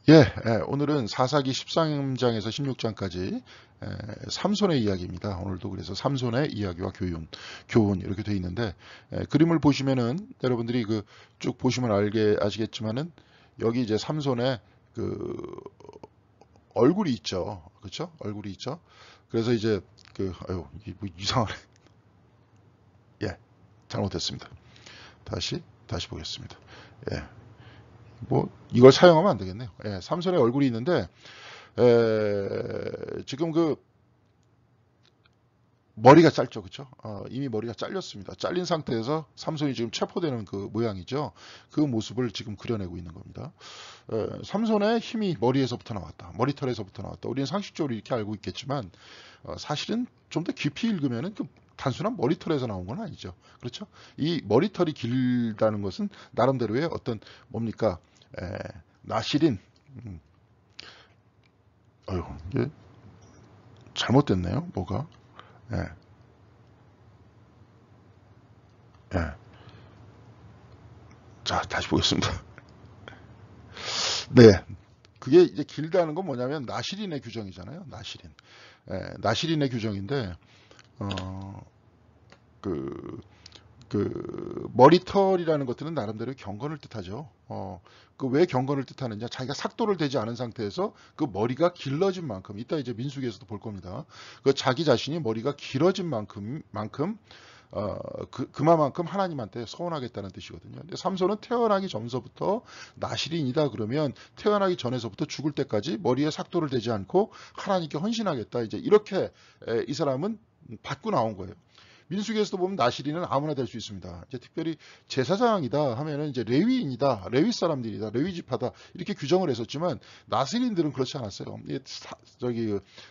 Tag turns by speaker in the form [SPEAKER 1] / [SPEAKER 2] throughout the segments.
[SPEAKER 1] 예, 오늘은 사사기 13장에서 16장까지 삼손의 이야기입니다. 오늘도 그래서 삼손의 이야기와 교훈 이렇게 돼 있는데 그림을 보시면은 여러분들이 그 쭉 보시면 아시겠지만은 여기 이제 삼손의 그 얼굴이 있죠, 그렇죠? 얼굴이 있죠. 그래서 이제 이게 뭐 이상하네. 예, 잘못했습니다. 다시 보겠습니다. 예. 뭐 이걸 사용하면 안 되겠네요. 예, 삼손의 얼굴이 있는데 지금 그 머리가 짧죠, 그렇죠? 이미 머리가 잘렸습니다. 잘린 상태에서 삼손이 지금 체포되는 그 모양이죠. 그 모습을 지금 그려내고 있는 겁니다. 삼손의 힘이 머리에서부터 나왔다, 머리털에서부터 나왔다. 우리는 상식적으로 이렇게 알고 있겠지만 사실은 좀 더 깊이 읽으면은 그 단순한 머리털에서 나온 건 아니죠. 그렇죠? 이 머리털이 길다는 것은 나름대로의 어떤 뭡니까? 나시린. 이게 잘못됐네요. 뭐가? 예. 예. 자, 다시 보겠습니다. 네. 그게 이제 길다는 건 뭐냐면 나시린의 규정이잖아요. 나시린. 나시린의 규정인데 그 머리털이라는 것들은 나름대로 경건을 뜻하죠. 그 왜 경건을 뜻하느냐? 자기가 삭도를 대지 않은 상태에서 그 머리가 길러진 만큼, 이따 이제 민수기에서도 볼 겁니다. 그 자기 자신이 머리가 길어진 만큼 그만큼 하나님한테 서원하겠다는 뜻이거든요. 근데 삼손은 태어나기 전서부터 나시린이다 그러면 태어나기 전에서부터 죽을 때까지 머리에 삭도를 대지 않고 하나님께 헌신하겠다. 이제 이렇게 이 사람은 받고 나온 거예요. 민수기에서도 보면 나시린은 아무나 될 수 있습니다. 이제 특별히 제사장이다 하면은 이제 레위인이다, 레위 사람들이다, 레위 지파다 이렇게 규정을 했었지만 나시린들은 그렇지 않았어요.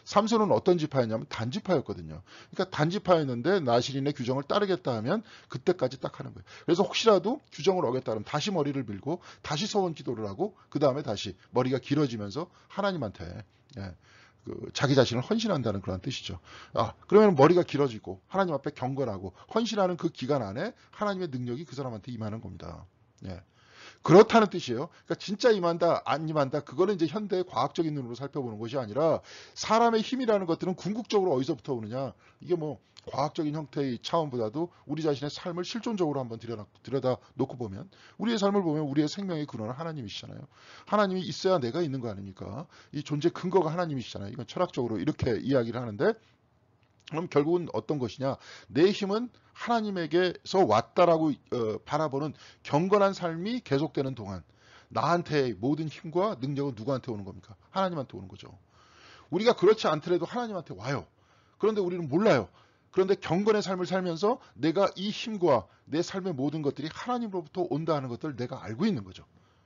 [SPEAKER 1] 삼손은 어떤 지파였냐면 단지파였거든요. 그러니까 단지파였는데 나시린의 규정을 따르겠다 하면 그때까지 딱 하는 거예요. 그래서 혹시라도 규정을 어겼다 그러면 다시 머리를 밀고 다시 서원 기도를 하고 그 다음에 다시 머리가 길어지면서 하나님한테 자기 자신을 헌신한다는 그런 뜻이죠. 그러면 머리가 길어지고 하나님 앞에 경건하고 헌신하는 그 기간 안에 하나님의 능력이 그 사람한테 임하는 겁니다. 예. 그렇다는 뜻이에요. 그러니까 진짜 임한다, 안 임한다, 그거는 이제 현대의 과학적인 눈으로 살펴보는 것이 아니라 사람의 힘이라는 것들은 궁극적으로 어디서부터 오느냐. 이게 뭐 과학적인 형태의 차원보다도 우리 자신의 삶을 실존적으로 한번 들여다 놓고 보면 우리의 삶을 보면 우리의 생명의 근원은 하나님이시잖아요. 하나님이 있어야 내가 있는 거 아닙니까? 이 존재 근거가 하나님이시잖아요. 이건 철학적으로 이렇게 이야기를 하는데 그럼 결국은 어떤 것이냐? 내 힘은 하나님에게서 왔다라고 바라보는 경건한 삶이 계속되는 동안 나한테 모든 힘과 능력은 누구한테 오는 겁니까? 하나님한테 오는 거죠. 우리가 그렇지 않더라도 하나님한테 와요. 그런데 우리는 몰라요. 그런데 경건의 삶을 살면서 내가 이 힘과 내 삶의 모든 것들이 하나님으로부터 온다 하는 것들을 내가 알고 있는 거죠.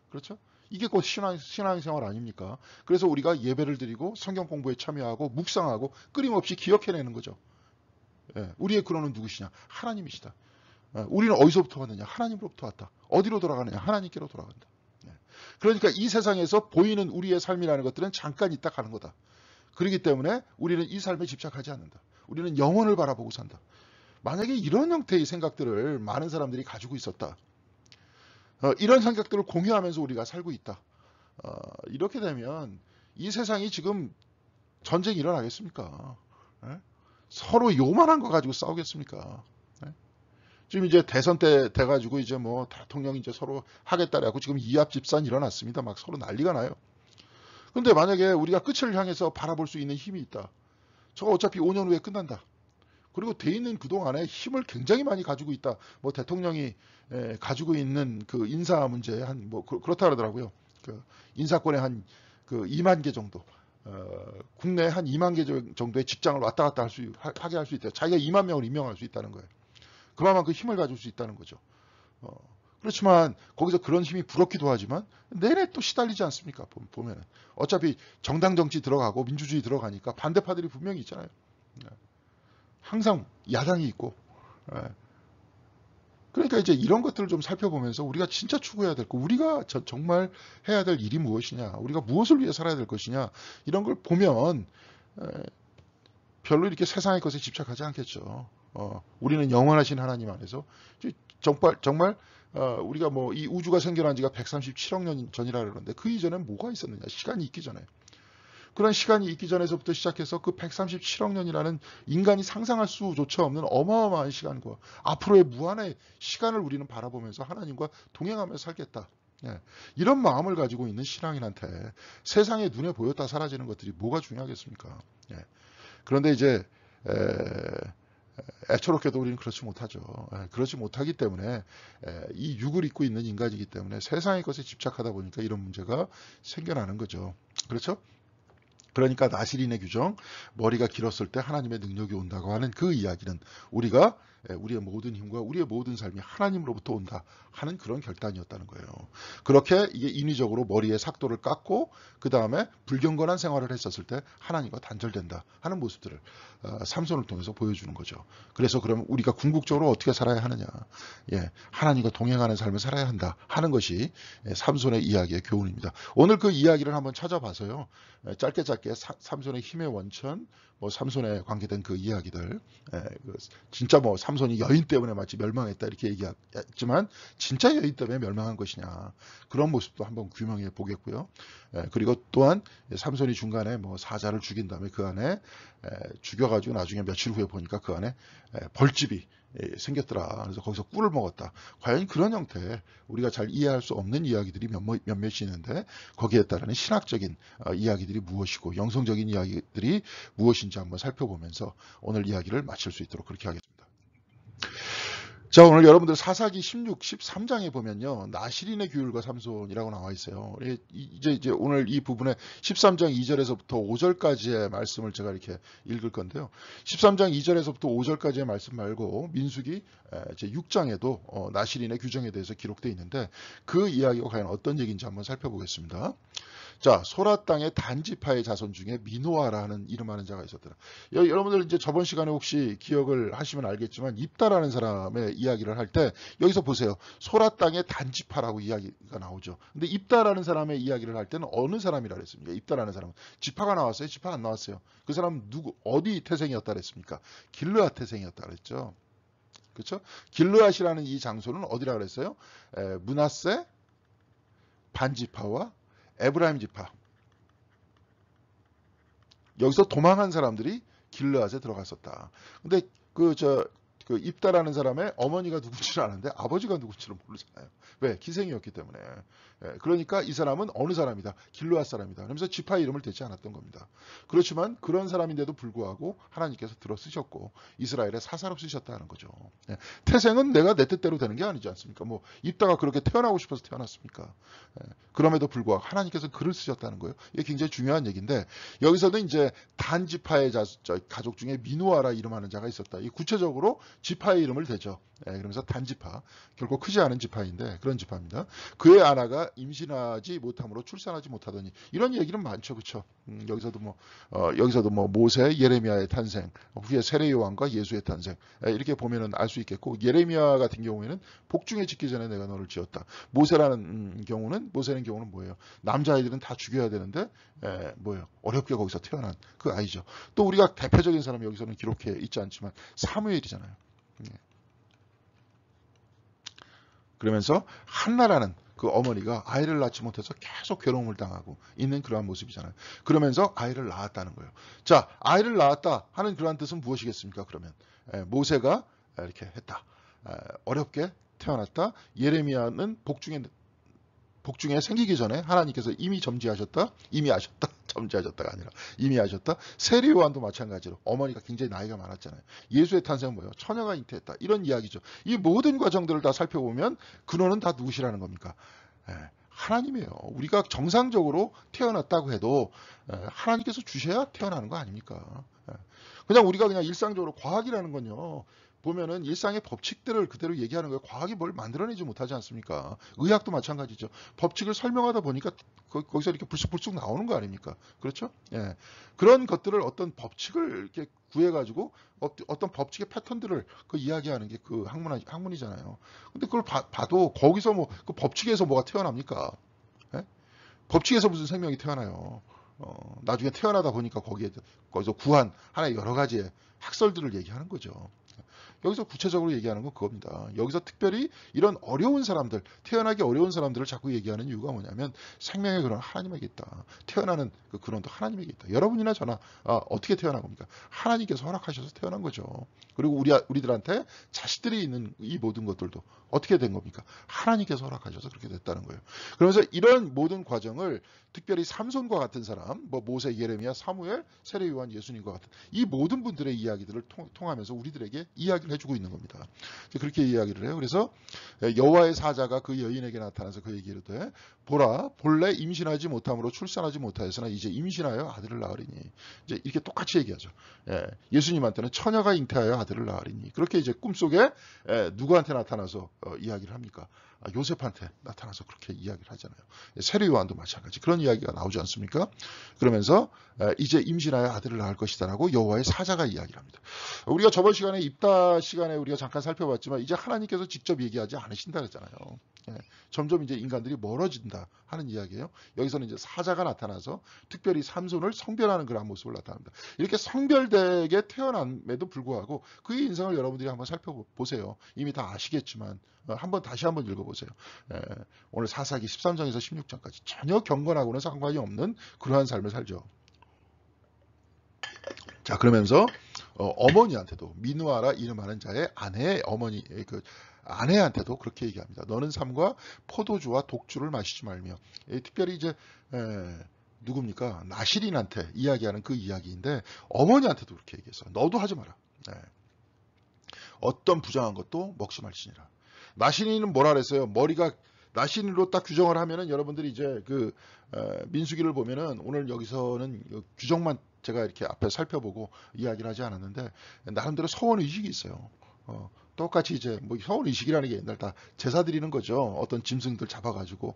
[SPEAKER 1] 그렇죠? 이게 곧 신앙생활 아닙니까? 그래서 우리가 예배를 드리고 성경 공부에 참여하고 묵상하고 끊임없이 기억해내는 거죠. 우리의 근원은 누구시냐? 하나님이시다. 우리는 어디서부터 왔느냐? 하나님으로부터 왔다. 어디로 돌아가느냐? 하나님께로 돌아간다. 그러니까 이 세상에서 보이는 우리의 삶이라는 것들은 잠깐 있다 가는 거다. 그렇기 때문에 우리는 이 삶에 집착하지 않는다. 우리는 영혼을 바라보고 산다. 만약에 이런 형태의 생각들을 많은 사람들이 가지고 있었다. 이런 생각들을 공유하면서 우리가 살고 있다. 이렇게 되면 이 세상이 지금 전쟁이 일어나겠습니까? 서로 요만한 거 가지고 싸우겠습니까? 지금 이제 대선 때 돼가지고 이제 뭐 대통령이 이제 서로 하겠다라고 지금 이합 집산 일어났습니다. 막 서로 난리가 나요. 근데 만약에 우리가 끝을 향해서 바라볼 수 있는 힘이 있다. 저거 어차피 5년 후에 끝난다. 그리고 돼 있는 그동안에 힘을 굉장히 많이 가지고 있다. 뭐 대통령이 가지고 있는 그 인사 문제 한 뭐 그렇다 그러더라고요. 그 인사권에 한 그 2만 개 정도. 국내 한 2만 개 정도의 직장을 왔다 갔다 하게 할 수 있다. 자기가 2만 명을 임명할 수 있다는 거예요. 그만큼 힘을 가질 수 있다는 거죠. 그렇지만 거기서 그런 힘이 부럽기도 하지만 내내 또 시달리지 않습니까? 보면은 어차피 정당 정치 들어가고 민주주의 들어가니까 반대파들이 분명히 있잖아요. 항상 야당이 있고. 그러니까 이제 이런 것들을 좀 살펴보면서 우리가 진짜 추구해야 될 거, 우리가 정말 해야 될 일이 무엇이냐, 우리가 무엇을 위해 살아야 될 것이냐, 이런 걸 보면 별로 이렇게 세상의 것에 집착하지 않겠죠. 우리는 영원하신 하나님 안에서 정말 우리가 뭐 이 우주가 생겨난 지가 137억 년 전이라 그러는데 그 이전엔 뭐가 있었느냐? 시간이 있기 전에. 그런 시간이 있기 전에서부터 시작해서 그 137억 년이라는 인간이 상상할 수조차 없는 어마어마한 시간과 앞으로의 무한의 시간을 우리는 바라보면서 하나님과 동행하면서 살겠다. 예, 이런 마음을 가지고 있는 신앙인한테 세상에 눈에 보였다 사라지는 것들이 뭐가 중요하겠습니까? 예, 그런데 이제 애초롭게도 우리는 그렇지 못하죠. 그렇지 못하기 때문에 이 육을 입고 있는 인간이기 때문에 세상의 것에 집착하다 보니까 이런 문제가 생겨나는 거죠. 그렇죠? 그러니까 나시린의 규정, 머리가 길었을 때 하나님의 능력이 온다고 하는 그 이야기는 우리가 우리의 모든 힘과 우리의 모든 삶이 하나님으로부터 온다 하는 그런 결단이었다는 거예요. 그렇게 이게 인위적으로 머리에 삭도를 깎고 그 다음에 불경건한 생활을 했었을 때 하나님과 단절된다 하는 모습들을 삼손을 통해서 보여주는 거죠. 그래서 그럼 우리가 궁극적으로 어떻게 살아야 하느냐, 하나님과 동행하는 삶을 살아야 한다 하는 것이 삼손의 이야기의 교훈입니다. 오늘 그 이야기를 한번 찾아봐서요. 짧게 삼손의 힘의 원천, 뭐 삼손에 관계된 그 이야기들, 진짜 뭐 삼손이 여인 때문에 마치 멸망했다 이렇게 얘기했지만 진짜 여인 때문에 멸망한 것이냐 그런 모습도 한번 규명해 보겠고요. 그리고 또한 삼손이 중간에 뭐 사자를 죽인 다음에 그 안에 죽여가지고 나중에 며칠 후에 보니까 그 안에 벌집이 생겼더라. 그래서 거기서 꿀을 먹었다. 과연 그런 형태의 우리가 잘 이해할 수 없는 이야기들이 몇몇이 있는데 거기에 따르는 신학적인 이야기들이 무엇이고 영성적인 이야기들이 무엇인지 한번 살펴보면서 오늘 이야기를 마칠 수 있도록 그렇게 하겠습니다. 자, 오늘 여러분들 사사기 16, 13장에 보면요. 나시린의 규율과 삼손이라고 나와 있어요. 이제 오늘 이 부분에 13장 2절에서부터 5절까지의 말씀을 제가 이렇게 읽을 건데요. 13장 2절에서부터 5절까지의 말씀 말고 민수기 제 6장에도 나시린의 규정에 대해서 기록되어 있는데 그 이야기가 과연 어떤 얘기인지 한번 살펴보겠습니다. 자, 소라 땅의 단지파의 자손 중에 미노아라는 이름하는 자가 있었더라. 여러분들 이제 저번 시간에 혹시 기억을 하시면 알겠지만 입다라는 사람의 이야기를 할 때 여기서 보세요. 소라 땅의 단지파라고 이야기가 나오죠. 근데 입다라는 사람의 이야기를 할 때는 어느 사람이라 그랬습니까? 입다라는 사람은 지파가 나왔어요? 지파 안 나왔어요? 그 사람 어디 태생이었다 그랬습니까? 길르앗 태생이었다 그랬죠. 그렇죠? 길르앗이라는 이 장소는 어디라 그랬어요? 므낫세 반지파와 에브라임 지파. 여기서 도망한 사람들이 길르앗에 들어갔었다. 근데 그 입다라는 사람의 어머니가 누군지를 아는데 아버지가 누군지를 모르잖아요. 왜? 기생이었기 때문에. 그러니까 이 사람은 어느 사람이다? 길르앗 사람이다. 그러면서 지파 이름을 대지 않았던 겁니다. 그렇지만 그런 사람인데도 불구하고 하나님께서 들어 쓰셨고 이스라엘의 사사로 쓰셨다는 거죠. 태생은 내가 내 뜻대로 되는 게 아니지 않습니까? 뭐 입다가 그렇게 태어나고 싶어서 태어났습니까? 그럼에도 불구하고 하나님께서 글을 쓰셨다는 거예요. 이게 굉장히 중요한 얘기인데 여기서는 이제 단지파의 가족 중에 미누아라 이름하는 자가 있었다. 이 구체적으로 지파의 이름을 대죠. 그러면서 단지파, 결코 크지 않은 지파인데 그런 지파입니다. 그의 아내가 임신하지 못함으로 출산하지 못하더니 이런 얘기는 많죠, 그렇죠? 여기서도 뭐 모세, 예레미야의 탄생, 후에 세례 요한과 예수의 탄생 이렇게 보면은 알 수 있겠고 예레미야 같은 경우에는 복중에 짓기 전에 내가 너를 지었다. 모세는 경우는 뭐예요? 남자아이들은 다 죽여야 되는데 뭐예요? 어렵게 거기서 태어난 그 아이죠. 또 우리가 대표적인 사람이 여기서는 기록해 있지 않지만 사무엘이잖아요. 그러면서 한나라는 그 어머니가 아이를 낳지 못해서 계속 괴로움을 당하고 있는 그러한 모습이잖아요. 그러면서 아이를 낳았다는 거예요. 자, 아이를 낳았다 하는 그러한 뜻은 무엇이겠습니까? 그러면 모세가 이렇게 했다. 어렵게 태어났다. 예레미야는 복중에 생기기 전에 하나님께서 이미 점지하셨다. 이미 아셨다. 점지하셨다가 아니라 이미 아셨다. 세례 요한도 마찬가지로 어머니가 굉장히 나이가 많았잖아요. 예수의 탄생은 뭐예요? 처녀가 잉태했다. 이런 이야기죠. 이 모든 과정들을 다 살펴보면 근원은 다 누구시라는 겁니까? 하나님이에요. 우리가 정상적으로 태어났다고 해도 하나님께서 주셔야 태어나는 거 아닙니까? 그냥 우리가 그냥 일상적으로 과학이라는 건요. 보면은 일상의 법칙들을 그대로 얘기하는 거예요. 과학이 뭘 만들어내지 못하지 않습니까? 의학도 마찬가지죠. 법칙을 설명하다 보니까 거기서 이렇게 불쑥불쑥 나오는 거 아닙니까? 그렇죠? 예. 그런 것들을 어떤 법칙을 이렇게 구해가지고 어떤 법칙의 패턴들을 그 이야기하는 게 그 학문이잖아요. 근데 그걸 봐도 거기서 뭐 그 법칙에서 뭐가 태어납니까? 예? 법칙에서 무슨 생명이 태어나요? 나중에 태어나다 보니까 거기서 구한 하나의 여러 가지의 학설들을 얘기하는 거죠. 여기서 구체적으로 얘기하는 건 그겁니다. 여기서 특별히 이런 어려운 사람들, 태어나기 어려운 사람들을 자꾸 얘기하는 이유가 뭐냐면 생명의 근원 하나님에게 있다. 태어나는 그 근원도 하나님에게 있다. 여러분이나 저나 어떻게 태어난 겁니까? 하나님께서 허락하셔서 태어난 거죠. 그리고 우리들한테 자식들이 있는 이 모든 것들도 어떻게 된 겁니까? 하나님께서 허락하셔서 그렇게 됐다는 거예요. 그러면서 이런 모든 과정을 특별히 삼손과 같은 사람, 뭐 모세, 예레미야, 사무엘, 세례 요한, 예수님과 같은 이 모든 분들의 이야기들을 통하면서 우리들에게 이야기를 해주고 있는 겁니다. 그렇게 이야기를 해요. 그래서 여호와의 사자가 그 여인에게 나타나서 그에게 이르되 보라 본래 임신하지 못함으로 출산하지 못하였으나 이제 임신하여 아들을 낳으리니 이제 이렇게 똑같이 얘기하죠. 예수님한테는 처녀가 잉태하여 아들을 낳으리니 그렇게 이제 꿈속에 누구한테 나타나서 이야기를 합니까? 요셉한테 나타나서 그렇게 이야기를 하잖아요. 세례 요한도 마찬가지 그런 이야기가 나오지 않습니까? 그러면서 이제 임신하여 아들을 낳을 것이다라고 여호와의 사자가 이야기를 합니다. 우리가 저번 시간에 입다 시간에 우리가 잠깐 살펴봤지만 이제 하나님께서 직접 얘기하지 않으신다 그랬잖아요. 점점 이제 인간들이 멀어진다 하는 이야기예요. 여기서는 이제 사자가 나타나서 특별히 삼손을 성별하는 그런 모습을 나타납니다. 이렇게 성별되게 태어남에도 불구하고 그의 인생을 여러분들이 한번 살펴보세요. 이미 다 아시겠지만 다시 한번 읽어보세요. 오늘 사사기 13장에서 16장까지 전혀 경건하고는 상관이 없는 그러한 삶을 살죠. 자 그러면서 어머니한테도 미누아라 이름하는 자의 아내의 어머니 아내한테도 그렇게 얘기합니다. 너는 삶과 포도주와 독주를 마시지 말며 특별히 이제 누굽니까? 나시린한테 이야기하는 그 이야기인데 어머니한테도 그렇게 얘기했어요. 너도 하지 마라. 어떤 부정한 것도 먹지 말지니라. 나시린은 뭐라 그랬어요? 머리가 나시린으로 딱 규정을 하면은 여러분들이 이제 그 민수기를 보면은 오늘 여기서는 규정만 제가 이렇게 앞에 살펴보고 이야기를 하지 않았는데 나름대로 서원 의식이 있어요. 똑같이 이제 뭐 서원 의식이라는 게 옛날 다 제사 드리는 거죠. 어떤 짐승들 잡아가지고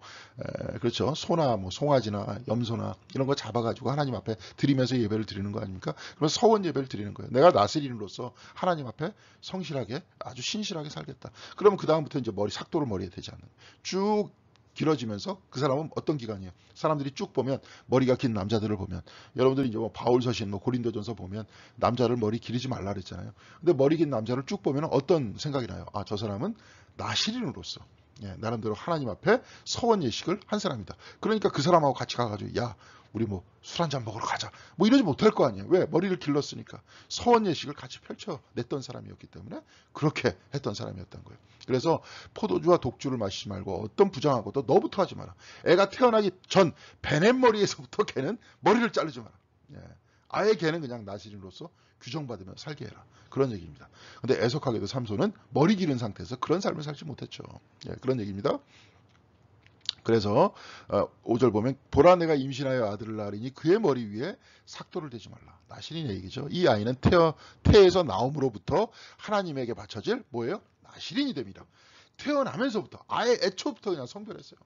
[SPEAKER 1] 그렇죠. 소나 뭐 송아지나 염소나 이런 거 잡아가지고 하나님 앞에 드리면서 예배를 드리는 거 아닙니까? 그럼 서원 예배를 드리는 거예요. 내가 나스린으로서 하나님 앞에 성실하게 아주 신실하게 살겠다. 그러면 그 다음부터 이제 삭도를 머리에 대지 않는 쭉 길어지면서 그 사람은 어떤 기간이에요? 사람들이 쭉 보면 머리가 긴 남자들을 보면 여러분들이 이제 뭐 바울서신 고린도전서 보면 남자를 머리 기르지 말라 그랬잖아요. 근데 머리 긴 남자를 쭉 보면 어떤 생각이 나요? 저 사람은 나시린으로서 나름대로 하나님 앞에 서원 예식을 한 사람이다. 그러니까 그 사람하고 같이 가가지고 야 우리 뭐 술 한잔 먹으러 가자. 뭐 이러지 못할 거 아니에요. 왜? 머리를 길렀으니까. 서원 예식을 같이 펼쳐냈던 사람이었기 때문에 그렇게 했던 사람이었던 거예요. 그래서 포도주와 독주를 마시지 말고 어떤 부정한 것도 너부터 하지 마라. 애가 태어나기 전 베넷머리에서부터 걔는 머리를 자르지 마라. 아예 걔는 그냥 나시린으로서 규정받으며 살게 해라. 그런 얘기입니다. 근데 애석하게도 삼손은 머리 기른 상태에서 그런 삶을 살지 못했죠. 그런 얘기입니다. 그래서 5절 보면 보라 내가 임신하여 아들을 낳으리니 그의 머리 위에 삭도를 대지 말라. 나시린의 얘기죠. 이 아이는 태에서 나옴으로부터 하나님에게 바쳐질 뭐예요? 나시린이 됩니다. 태어나면서부터 아예 애초부터 그냥 성별했어요.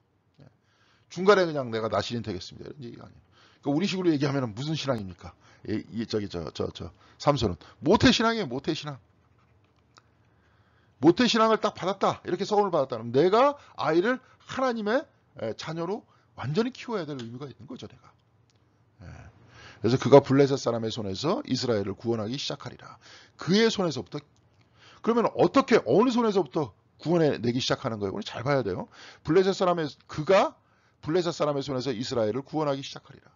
[SPEAKER 1] 중간에 그냥 내가 나시린 되겠습니다. 이런 얘기가 아니에요. 그러니까 우리 식으로 얘기하면 무슨 신앙입니까? 삼손은 모태신앙이에요. 모태신앙. 모태신앙을 딱 받았다. 이렇게 서원을 받았다면 내가 아이를 하나님의 자녀로 완전히 키워야 될 의미가 있는 거죠. 내가. 그래서 그가 블레셋 사람의 손에서 이스라엘을 구원하기 시작하리라. 그의 손에서부터 그러면 어떻게 어느 손에서부터 구원해내기 시작하는 거예요? 우리 잘 봐야 돼요. 그가 블레셋 사람의 손에서 이스라엘을 구원하기 시작하리라.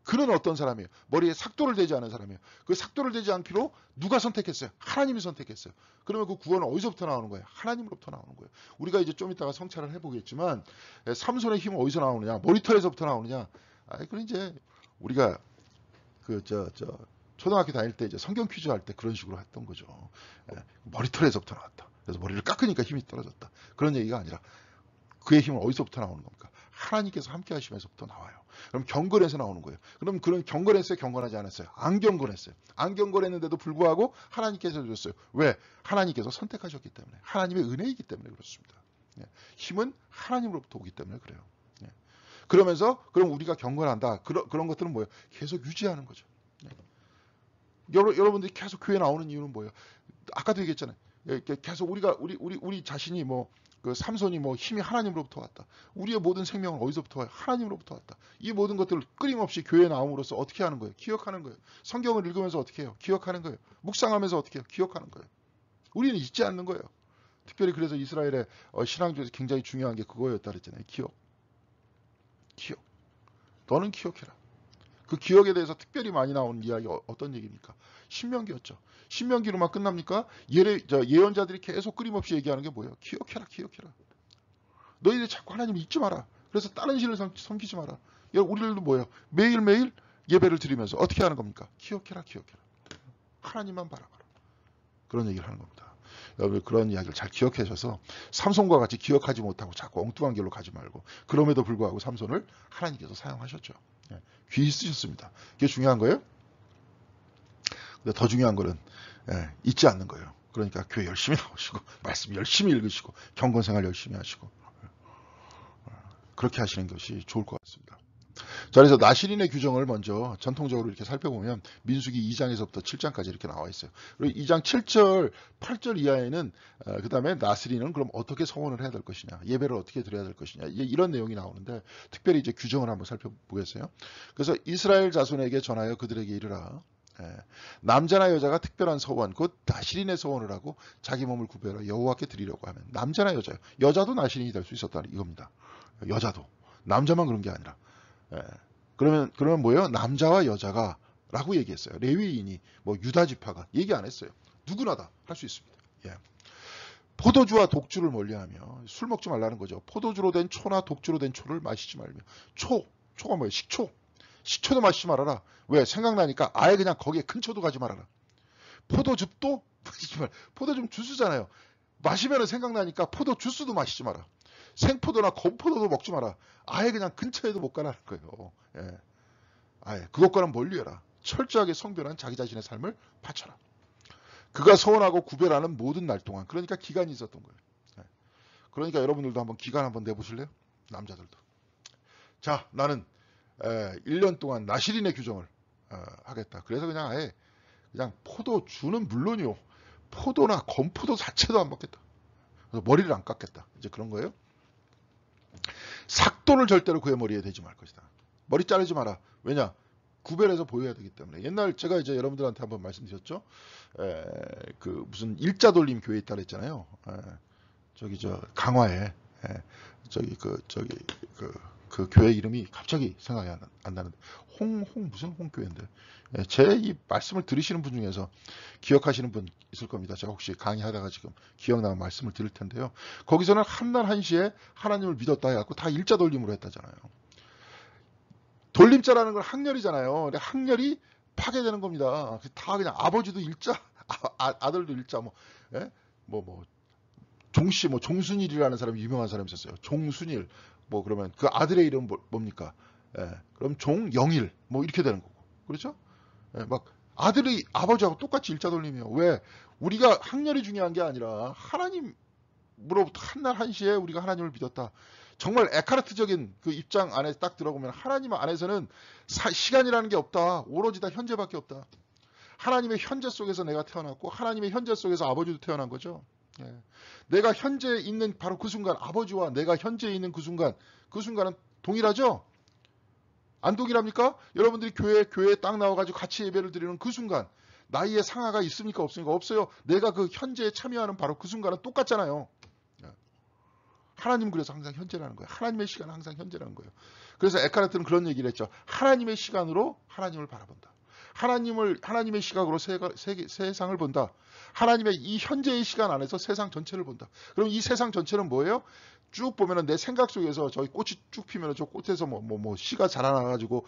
[SPEAKER 1] 그는 어떤 사람이에요? 머리에 삭도를 대지 않은 사람이에요. 그 삭도를 대지 않기로 누가 선택했어요? 하나님이 선택했어요. 그러면 그 구원은 어디서부터 나오는 거예요? 하나님으로부터 나오는 거예요. 우리가 이제 좀 이따가 성찰을 해보겠지만 삼손의 힘은 어디서 나오느냐? 머리털에서부터 나오느냐? 그건 이제 우리가 초등학교 다닐 때 이제 성경 퀴즈 할 때 그런 식으로 했던 거죠. 머리털에서부터 나왔다. 그래서 머리를 깎으니까 힘이 떨어졌다. 그런 얘기가 아니라 그의 힘은 어디서부터 나오는 겁니까? 하나님께서 함께 하시면서부터 나와요. 그럼 경건에서 나오는 거예요. 그럼 그런 경건했어요? 경건하지 않았어요? 안 경건했어요. 안 경건했는데도 불구하고 하나님께서 주셨어요. 왜? 하나님께서 선택하셨기 때문에. 하나님의 은혜이기 때문에 그렇습니다. 힘은 하나님으로부터 오기 때문에 그래요. 그러면서 그럼 우리가 경건한다. 그런 것들은 뭐예요? 계속 유지하는 거죠. 여러분들이 계속 교회 나오는 이유는 뭐예요? 아까도 얘기했잖아요. 계속 우리 자신이 그 삼손이 힘이 하나님으로부터 왔다. 우리의 모든 생명은 어디서부터 와요? 하나님으로부터 왔다. 이 모든 것들을 끊임없이 교회에 나옴으로써 어떻게 하는 거예요? 기억하는 거예요. 성경을 읽으면서 어떻게 해요? 기억하는 거예요. 묵상하면서 어떻게 해요? 기억하는 거예요. 우리는 잊지 않는 거예요. 특별히 그래서 이스라엘의 신앙 중에서 굉장히 중요한 게 그거였다 그랬잖아요. 기억. 기억. 너는 기억해라. 그 기억에 대해서 특별히 많이 나오는 이야기 어떤 얘기입니까? 신명기였죠. 신명기로만 끝납니까? 예언자들이 계속 끊임없이 얘기하는 게 뭐예요? 기억해라, 기억해라. 너희들 자꾸 하나님을 잊지 마라. 그래서 다른 신을 섬기지 마라. 우리들도 뭐예요? 매일매일 예배를 드리면서 어떻게 하는 겁니까? 기억해라, 기억해라. 하나님만 바라봐라. 그런 얘기를 하는 겁니다. 여러분 그런 이야기를 잘 기억하셔서 삼손과 같이 기억하지 못하고 자꾸 엉뚱한 길로 가지 말고, 그럼에도 불구하고 삼손을 하나님께서 사용하셨죠. 귀히 쓰셨습니다. 그게 중요한 거예요. 근데 더 중요한 거는 잊지 않는 거예요. 그러니까 교회 열심히 나오시고 말씀 열심히 읽으시고 경건생활 열심히 하시고 그렇게 하시는 것이 좋을 것 같습니다. 자, 그래서 나실인의 규정을 먼저 전통적으로 이렇게 살펴보면 민수기 2장에서부터 7장까지 이렇게 나와 있어요. 그리고 2장 7절, 8절 이하에는 그 다음에 나실인은 그럼 어떻게 서원을 해야 될 것이냐, 예배를 어떻게 드려야 될 것이냐, 이런 내용이 나오는데 특별히 이제 규정을 한번 살펴보겠어요. 그래서 이스라엘 자손에게 전하여 그들에게 이르라. 남자나 여자가 특별한 서원, 곧 나실인의 서원을 하고 자기 몸을 구별하여 여호와께 드리려고 하면, 남자나 여자요. 여자도 나실인이 될 수 있었다는 이겁니다. 여자도. 남자만 그런 게 아니라. 그러면 뭐예요? 남자와 여자가 라고 얘기했어요. 레위인이, 뭐 유다 지파가 얘기 안 했어요. 누구나 다 할 수 있습니다. 포도주와 독주를 멀리하며, 술 먹지 말라는 거죠. 포도주로 된 초나 독주로 된 초를 마시지 말며. 초가 뭐예요? 식초도 마시지 말아라. 왜? 생각나니까 아예 그냥 거기에 큰 초도 가지 말아라. 포도즙도 마시지 마라. 포도즙 주스잖아요. 마시면 생각나니까 포도 주스도 마시지 마라. 생포도나 건포도도 먹지 마라. 아예 그냥 근처에도 못 가라는 거예요. 아예 그것과는 멀리해라. 철저하게 성별한 자기 자신의 삶을 바쳐라. 그가 서원하고 구별하는 모든 날 동안, 그러니까 기간이 있었던 거예요. 그러니까 여러분들도 한번 기간 한번 내보실래요? 남자들도. 자, 나는 1년 동안 나실인의 규정을 하겠다. 그래서 그냥 아예 그냥 포도주는 물론이요, 포도나 건포도 자체도 안 먹겠다. 그래서 머리를 안 깎겠다. 이제 그런 거예요. 삭돈을 절대로 그의 머리에 대지 말 것이다. 머리 자르지 마라. 왜냐? 구별해서 보여야 되기 때문에. 옛날 제가 이제 여러분들한테 한번 말씀드렸죠. 그 무슨 일자 돌림 교회 있다 그랬잖아요. 강화에 그 교회 이름이 갑자기 생각이 안 나는데, 무슨 홍교회인데. 제 이 말씀을 들으시는 분 중에서 기억하시는 분 있을 겁니다. 제가 혹시 강의하다가 지금 기억나는 말씀을 드릴 텐데요. 거기서는 한날 한시에 하나님을 믿었다 해갖고 다 일자 돌림으로 했다잖아요. 돌림자라는 건 학렬이잖아요. 근데 학렬이 파괴되는 겁니다. 다 그냥 아버지도 일자, 아들도 일자, 종씨, 종순일이라는 사람이 유명한 사람이 있었어요. 종순일. 그러면 그 아들의 이름 뭡니까? 그럼 종영일. 이렇게 되는 거고. 그렇죠? 막 아들이 아버지하고 똑같이 일자 돌림이에요. 왜? 우리가 학렬이 중요한 게 아니라 하나님으로부터 한날 한시에 우리가 하나님을 믿었다. 정말 에카르트적인 그 입장 안에 딱 들어보면 하나님 안에서는 시간이라는 게 없다. 오로지 다 현재밖에 없다. 하나님의 현재 속에서 내가 태어났고 하나님의 현재 속에서 아버지도 태어난 거죠. 내가 현재 있는 바로 그 순간, 아버지와 내가 현재 있는 그 순간은 동일하죠? 안 동일합니까? 여러분들이 교회에 딱 나와가지고 같이 예배를 드리는 그 순간, 나이에 상하가 있습니까? 없습니까? 없어요. 내가 그 현재에 참여하는 바로 그 순간은 똑같잖아요. 하나님은 그래서 항상 현재라는 거예요. 하나님의 시간은 항상 현재라는 거예요. 그래서 에카르트는 그런 얘기를 했죠. 하나님의 시간으로 하나님을 바라본다. 하나님의 시각으로 세상을 본다. 하나님의 이 현재의 시간 안에서 세상 전체를 본다. 그럼 이 세상 전체는 뭐예요? 쭉 보면은 내 생각 속에서 저기 꽃이 쭉 피면은 저 꽃에서 씨가 자라나가지고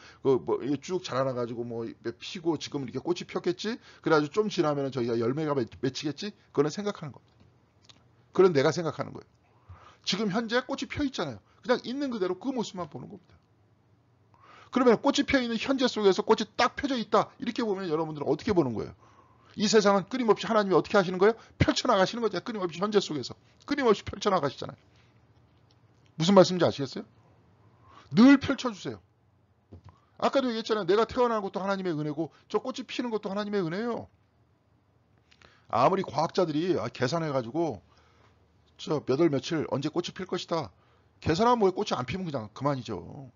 [SPEAKER 1] 쭉 자라나가지고 피고 지금 이렇게 꽃이 폈겠지. 그래가지고 좀 지나면은 저희가 열매가 맺히겠지. 그거는 생각하는 겁니다. 그건 내가 생각하는 거예요. 지금 현재 꽃이 펴 있잖아요. 그냥 있는 그대로 그 모습만 보는 겁니다. 그러면 꽃이 펴 있는 현재 속에서 꽃이 딱 펴져 있다. 이렇게 보면 여러분들은 어떻게 보는 거예요? 이 세상은 끊임없이 하나님이 어떻게 하시는 거예요? 펼쳐나가시는 거죠. 끊임없이 현재 속에서. 끊임없이 펼쳐나가시잖아요. 무슨 말씀인지 아시겠어요? 늘 펼쳐주세요. 아까도 얘기했잖아요. 내가 태어난 것도 하나님의 은혜고 저 꽃이 피는 것도 하나님의 은혜예요. 아무리 과학자들이 계산해가지고 저 몇 월 며칠 언제 꽃이 필 것이다. 계산하면 뭐에 꽃이 안 피면 그냥 그만이죠.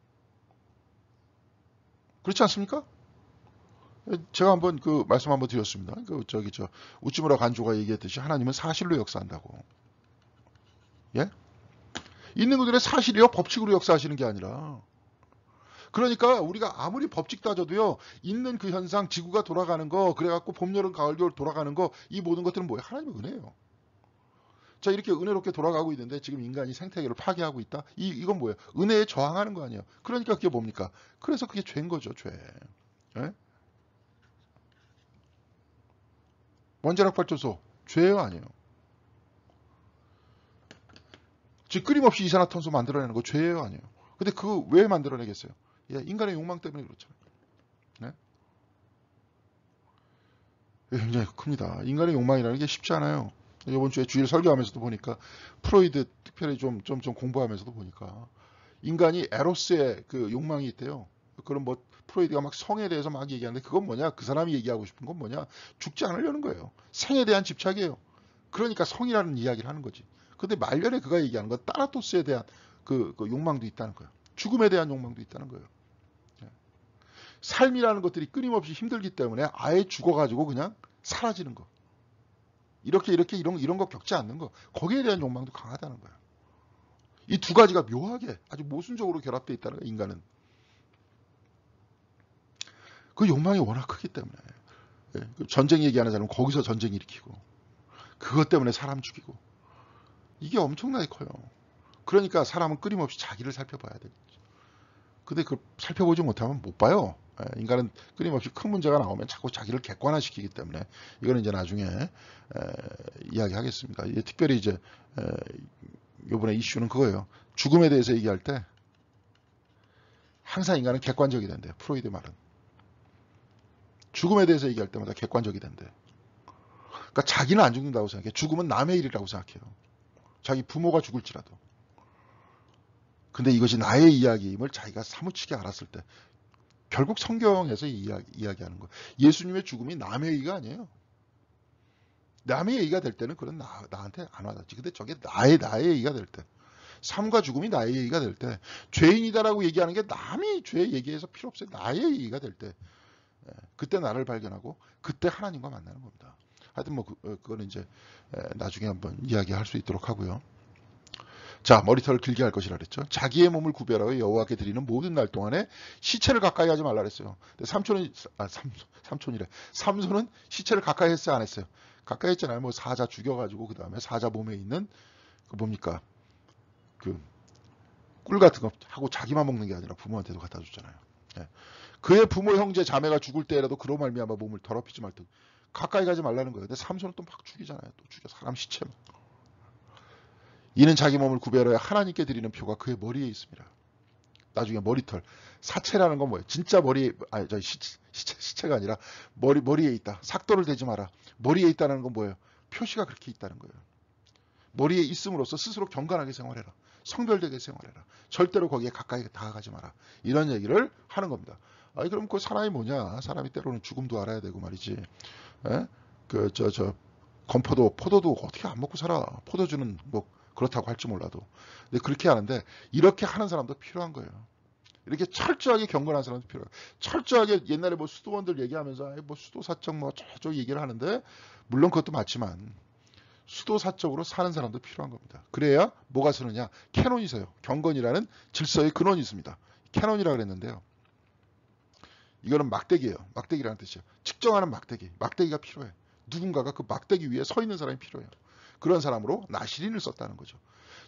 [SPEAKER 1] 그렇지 않습니까? 제가 한번 그 말씀 한번 드렸습니다. 저 우찌무라 간조가 얘기했듯이 하나님은 사실로 역사한다고. 예? 있는 그들의 사실이요 법칙으로 역사하시는 게 아니라. 그러니까 우리가 아무리 법칙 따져도요, 있는 그 현상, 지구가 돌아가는 거, 그래갖고 봄, 여름, 가을, 겨울 돌아가는 거, 이 모든 것들은 뭐예요? 하나님의 은혜예요. 자, 이렇게 은혜롭게 돌아가고 있는데 지금 인간이 생태계를 파괴하고 있다? 이건 뭐예요? 은혜에 저항하는 거 아니에요? 그러니까 그게 뭡니까? 그래서 그게 죄인 거죠, 죄. 예? 원자력 발전소, 죄예요, 아니에요? 즉 끊임없이 이산화탄소 만들어내는 거 죄예요, 아니에요? 근데 그 왜 만들어내겠어요? 예, 인간의 욕망 때문에 그렇잖아요. 네? 굉장히 큽니다. 인간의 욕망이라는 게 쉽지 않아요. 이번 주에 주일 설교하면서도 보니까 프로이드 특별히 좀 공부하면서도 보니까 인간이 에로스의 그 욕망이 있대요. 그럼 뭐 프로이드가 막 성에 대해서 막 얘기하는데 그건 뭐냐? 그 사람이 얘기하고 싶은 건 뭐냐? 죽지 않으려는 거예요. 생에 대한 집착이에요. 그러니까 성이라는 이야기를 하는 거지. 근데 말년에 그가 얘기하는 건 따라토스에 대한 그 욕망도 있다는 거예요. 죽음에 대한 욕망도 있다는 거예요. 삶이라는 것들이 끊임없이 힘들기 때문에 아예 죽어가지고 그냥 사라지는 거. 이렇게 이런 거 겪지 않는 거. 거기에 대한 욕망도 강하다는 거예요. 이 두 가지가 묘하게 아주 모순적으로 결합되어 있다는 거예요. 인간은. 그 욕망이 워낙 크기 때문에. 전쟁 얘기하는 사람은 거기서 전쟁 일으키고 그것 때문에 사람 죽이고 이게 엄청나게 커요. 그러니까 사람은 끊임없이 자기를 살펴봐야 되겠죠. 근데 그 살펴보지 못하면 못 봐요. 인간은 끊임없이 큰 문제가 나오면 자꾸 자기를 객관화시키기 때문에 이거는 이제 나중에 이야기하겠습니다. 특별히 이제 이번에 이슈는 그거예요. 죽음에 대해서 얘기할 때 항상 인간은 객관적이 된대요. 프로이드 말은. 죽음에 대해서 얘기할 때마다 객관적이 된대요. 그러니까 자기는 안 죽는다고 생각해. 죽음은 남의 일이라고 생각해요. 자기 부모가 죽을지라도. 근데 이것이 나의 이야기임을 자기가 사무치게 알았을 때 결국 성경에서 이야기하는 거예요. 예수님의 죽음이 남의 얘기가 아니에요. 남의 얘기가 될 때는 그건 나한테 안 와닿지. 근데 저게 나의 얘기가 될 때, 삶과 죽음이 나의 얘기가 될 때, 죄인이다라고 얘기하는 게 남이 죄 얘기해서 필요 없어요. 나의 얘기가 될 때, 그때 나를 발견하고 그때 하나님과 만나는 겁니다. 하여튼 뭐 그거는 이제 나중에 한번 이야기할 수 있도록 하고요. 자, 머리털을 길게 할 것이라 그랬죠. 자기의 몸을 구별하여 여호와께 드리는 모든 날 동안에 시체를 가까이 하지 말라 그랬어요. 근데 삼손은 시체를 가까이 했어요, 안 했어요? 가까이 했잖아요. 뭐 사자 죽여가지고 그 다음에 사자 몸에 있는 그 뭡니까 그 꿀 같은 거 하고 자기만 먹는 게 아니라 부모한테도 갖다 줬잖아요. 예. 그의 부모 형제 자매가 죽을 때라도 그로 말미암아 몸을 더럽히지 말듯 가까이 가지 말라는 거예요. 근데 삼손은 또 막 죽이잖아요. 또 죽여 사람 시체. 이는 자기 몸을 구별하여 하나님께 드리는 표가 그의 머리에 있습니다. 나중에 머리털. 사체라는 건 뭐예요? 진짜 머리에, 아니, 시체가 아니라 머리에 있다. 삭도를 대지 마라. 머리에 있다는 건 뭐예요? 표시가 그렇게 있다는 거예요. 머리에 있음으로써 스스로 경건하게 생활해라. 성별되게 생활해라. 절대로 거기에 가까이 다가가지 마라. 이런 얘기를 하는 겁니다. 아니, 그럼 그 사람이 뭐냐? 사람이 때로는 죽음도 알아야 되고 말이지. 에? 건포도, 포도도 어떻게 안 먹고 살아? 포도주는 뭐, 그렇다고 할지 몰라도. 근데 그렇게 하는데, 이렇게 하는 사람도 필요한 거예요. 이렇게 철저하게 경건한 사람도 필요해요. 철저하게 옛날에 뭐 수도원들 얘기하면서, 뭐 수도사적 뭐 저쪽 얘기를 하는데, 물론 그것도 맞지만, 수도사적으로 사는 사람도 필요한 겁니다. 그래야 뭐가 서느냐? 캐논이 서요. 경건이라는 질서의 근원이 있습니다. 캐논이라고 그랬는데요. 이거는 막대기예요. 막대기라는 뜻이에요. 측정하는 막대기. 막대기가 필요해. 누군가가 그 막대기 위에 서 있는 사람이 필요해요. 그런 사람으로 나시린을 썼다는 거죠.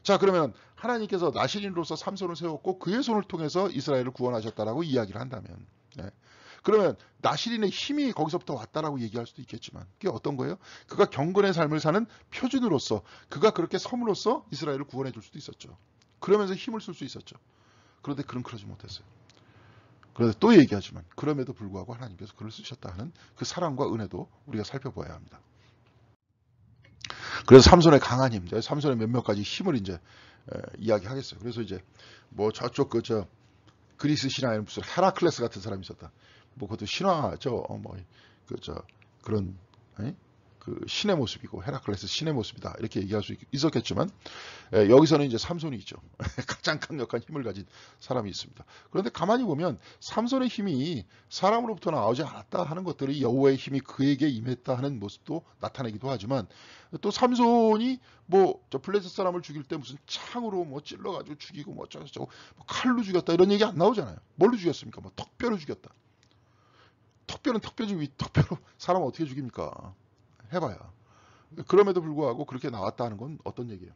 [SPEAKER 1] 자, 그러면 하나님께서 나시린으로서 삼손을 세웠고 그의 손을 통해서 이스라엘을 구원하셨다라고 이야기를 한다면, 네. 그러면 나시린의 힘이 거기서부터 왔다라고 얘기할 수도 있겠지만 그게 어떤 거예요? 그가 경건의 삶을 사는 표준으로서 그가 그렇게 섬으로써 이스라엘을 구원해 줄 수도 있었죠. 그러면서 힘을 쓸 수 있었죠. 그런데 그는 그러지 못했어요. 그런데 또 얘기하지만 그럼에도 불구하고 하나님께서 그를 쓰셨다 하는 그 사랑과 은혜도 우리가 살펴봐야 합니다. 그래서 삼손의 강한 힘, 삼손의 몇몇 가지 힘을 이제 이야기하겠어요. 그래서 이제 뭐 저쪽 그리스 신화에는 무슨 헤라클레스 같은 사람이 있었다. 뭐 그것도 신화죠. 그런 그 신의 모습이고 헤라클레스 신의 모습이다 이렇게 얘기할 수 있었겠지만 여기서는 이제 삼손이 있죠. 가장 강력한 힘을 가진 사람이 있습니다. 그런데 가만히 보면 삼손의 힘이 사람으로부터 나오지 않았다 하는 것들이 여호와의 힘이 그에게 임했다 하는 모습도 나타내기도 하지만 또 삼손이 뭐 저 블레셋 사람을 죽일 때 무슨 창으로 뭐 찔러가지고 죽이고 뭐 어쩌고저쩌고 뭐 칼로 죽였다 이런 얘기 안 나오잖아요. 뭘로 죽였습니까? 뭐 턱뼈로 죽였다. 턱뼈는 턱뼈지 턱뼈로 사람 어떻게 죽입니까? 해봐야. 그럼에도 불구하고 그렇게 나왔다 하는 건 어떤 얘기예요?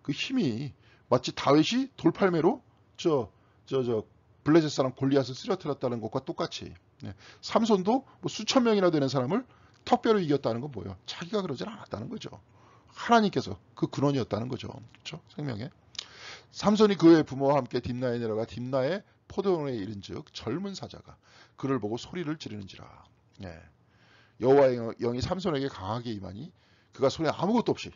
[SPEAKER 1] 그 힘이 마치 다윗이 돌팔매로 저 블레셋 사람 골리앗을 쓰러뜨렸다는 것과 똑같이 삼손도 뭐 수천 명이나 되는 사람을 턱뼈로 이겼다는 건 뭐예요? 자기가 그러질 않았다는 거죠. 하나님께서 그 근원이었다는 거죠. 그렇죠? 생명에. 삼손이 그의 부모와 함께 딥나에 내려가 딥나의 포도원에 이른즉 젊은 사자가 그를 보고 소리를 지르는지라. 여호와의 영이 삼손에게 강하게 임하니 그가 손에 아무것도 없이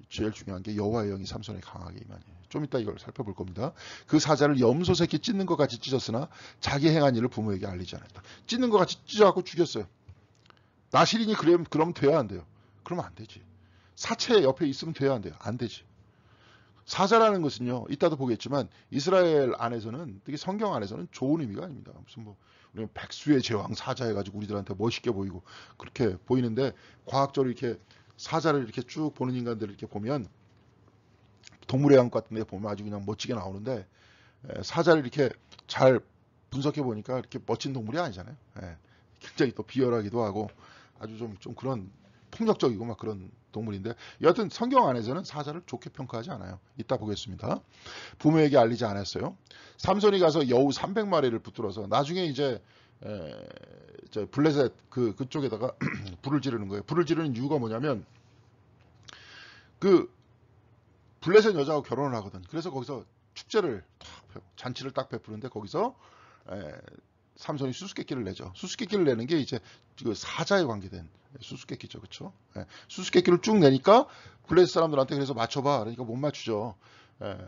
[SPEAKER 1] 제일 중요한 게 여호와의 영이 삼손에게 강하게 임하니 좀 이따 이걸 살펴볼 겁니다. 그 사자를 염소 새끼 찢는 것 같이 찢었으나 자기 행한 일을 부모에게 알리지 않았다. 찢는 것 같이 찢어갖고 죽였어요. 나실인이 그럼 돼야 안 돼요. 그러면 안 되지. 사체 옆에 있으면 돼야 안 돼요. 안 되지. 사자라는 것은요, 이따도 보겠지만 이스라엘 안에서는 특히 성경 안에서는 좋은 의미가 아닙니다. 무슨 뭐 우리는 백수의 제왕 사자 해가지고 우리들한테 멋있게 보이고 그렇게 보이는데 과학적으로 이렇게 사자를 이렇게 쭉 보는 인간들을 이렇게 보면 동물의 왕 같은 데 보면 아주 그냥 멋지게 나오는데 사자를 이렇게 잘 분석해 보니까 이렇게 멋진 동물이 아니잖아요. 굉장히 또 비열하기도 하고 아주 좀 그런 폭력적이고 막 그런 동물인데 여하튼 성경 안에서는 사자를 좋게 평가하지 않아요. 이따 보겠습니다. 부모에게 알리지 않았어요. 삼손이 가서 여우 300마리를 붙들어서 나중에 이제 저 블레셋 그쪽에다가 불을 지르는 거예요. 불을 지르는 이유가 뭐냐면 그 블레셋 여자하고 결혼을 하거든. 그래서 거기서 축제를 잔치를 딱 베푸는데 거기서 삼손이 수수께끼를 내죠. 수수께끼를 내는 게 이제 그 사자에 관계된 수수께끼죠. 그렇죠? 수수께끼를 쭉 내니까 블레셋 사람들한테 그래서 맞춰봐. 그러니까 못 맞추죠.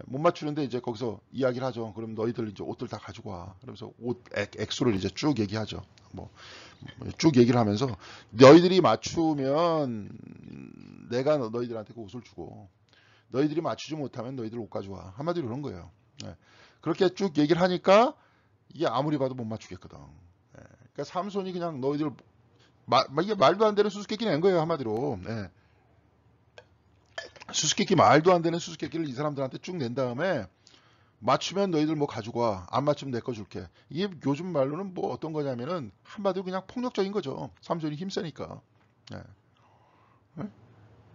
[SPEAKER 1] 못 맞추는데 이제 거기서 이야기를 하죠. 그럼 너희들 이제 옷들 다 가지고 와. 그러면서 옷 액수를 이제 쭉 얘기하죠. 쭉 얘기를 하면서 너희들이 맞추면 내가 너희들한테 그 옷을 주고 너희들이 맞추지 못하면 너희들 옷 가져와. 한마디로 그런 거예요. 그렇게 쭉 얘기를 하니까 이게 아무리 봐도 못 맞추겠거든. 그러니까 삼손이 그냥 너희들 이게 말도 안 되는 수수께끼 낸 거예요. 한마디로. 수수께끼 말도 안 되는 수수께끼를 이 사람들한테 쭉 낸 다음에 맞추면 너희들 뭐 가지고 와. 안 맞추면 내 거 줄게. 이게 요즘 말로는 뭐 어떤 거냐면은 한마디로 그냥 폭력적인 거죠. 삼손이 힘세니까.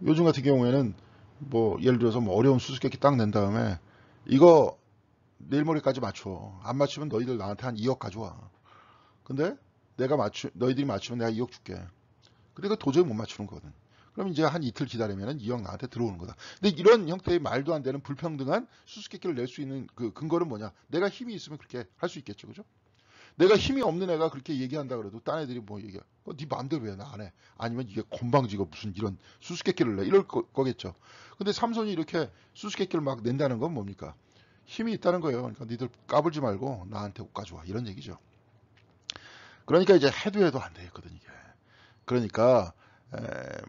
[SPEAKER 1] 요즘 같은 경우에는 뭐 예를 들어서 뭐 어려운 수수께끼 딱 낸 다음에 이거 내일 모레까지 맞춰. 안 맞추면 너희들 나한테 한 2억 가져와. 근데 너희들이 맞추면 내가 2억 줄게. 근데 그 도저히 못 맞추는 거거든. 그럼 이제 한 이틀 기다리면 2억 나한테 들어오는 거다. 근데 이런 형태의 말도 안 되는 불평등한 수수께끼를 낼 수 있는 그 근거는 뭐냐? 내가 힘이 있으면 그렇게 할 수 있겠죠. 그죠? 내가 힘이 없는 애가 그렇게 얘기한다 그래도 딴 애들이 뭐 얘기해. 네 마음대로 왜 나 안 해? 아니면 이게 건방지고 무슨 이런 수수께끼를 내. 이럴 거겠죠. 근데 삼손이 이렇게 수수께끼를 막 낸다는 건 뭡니까? 힘이 있다는 거예요. 그러니까 니들 까불지 말고 나한테 옷 가져와. 이런 얘기죠. 그러니까 이제 해도 안 되겠거든 이게. 그러니까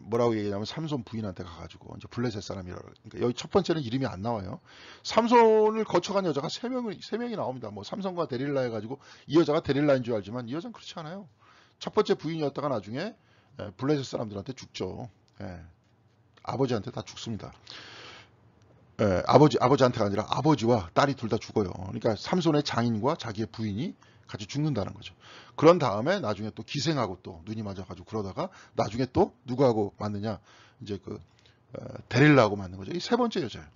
[SPEAKER 1] 뭐라고 얘기하냐면 삼손 부인한테 가가지고 이제 블레셋 사람이라고. 그러니까 여기 첫 번째는 이름이 안 나와요. 삼손을 거쳐간 여자가 세 명이 나옵니다. 뭐 삼손과 데릴라 해가지고 이 여자가 데릴라인 줄 알지만 이 여자는 그렇지 않아요. 첫 번째 부인이었다가 나중에 블레셋 사람들한테 죽죠. 아버지한테 다 죽습니다. 아버지한테가 아니라 아버지와 딸이 둘 다 죽어요. 그러니까 삼손의 장인과 자기의 부인이 같이 죽는다는 거죠. 그런 다음에 나중에 또 기생하고 또 눈이 맞아가지고 그러다가 나중에 또 누구하고 맞느냐 이제 데릴라하고 맞는 거죠. 이 세 번째 여자예요.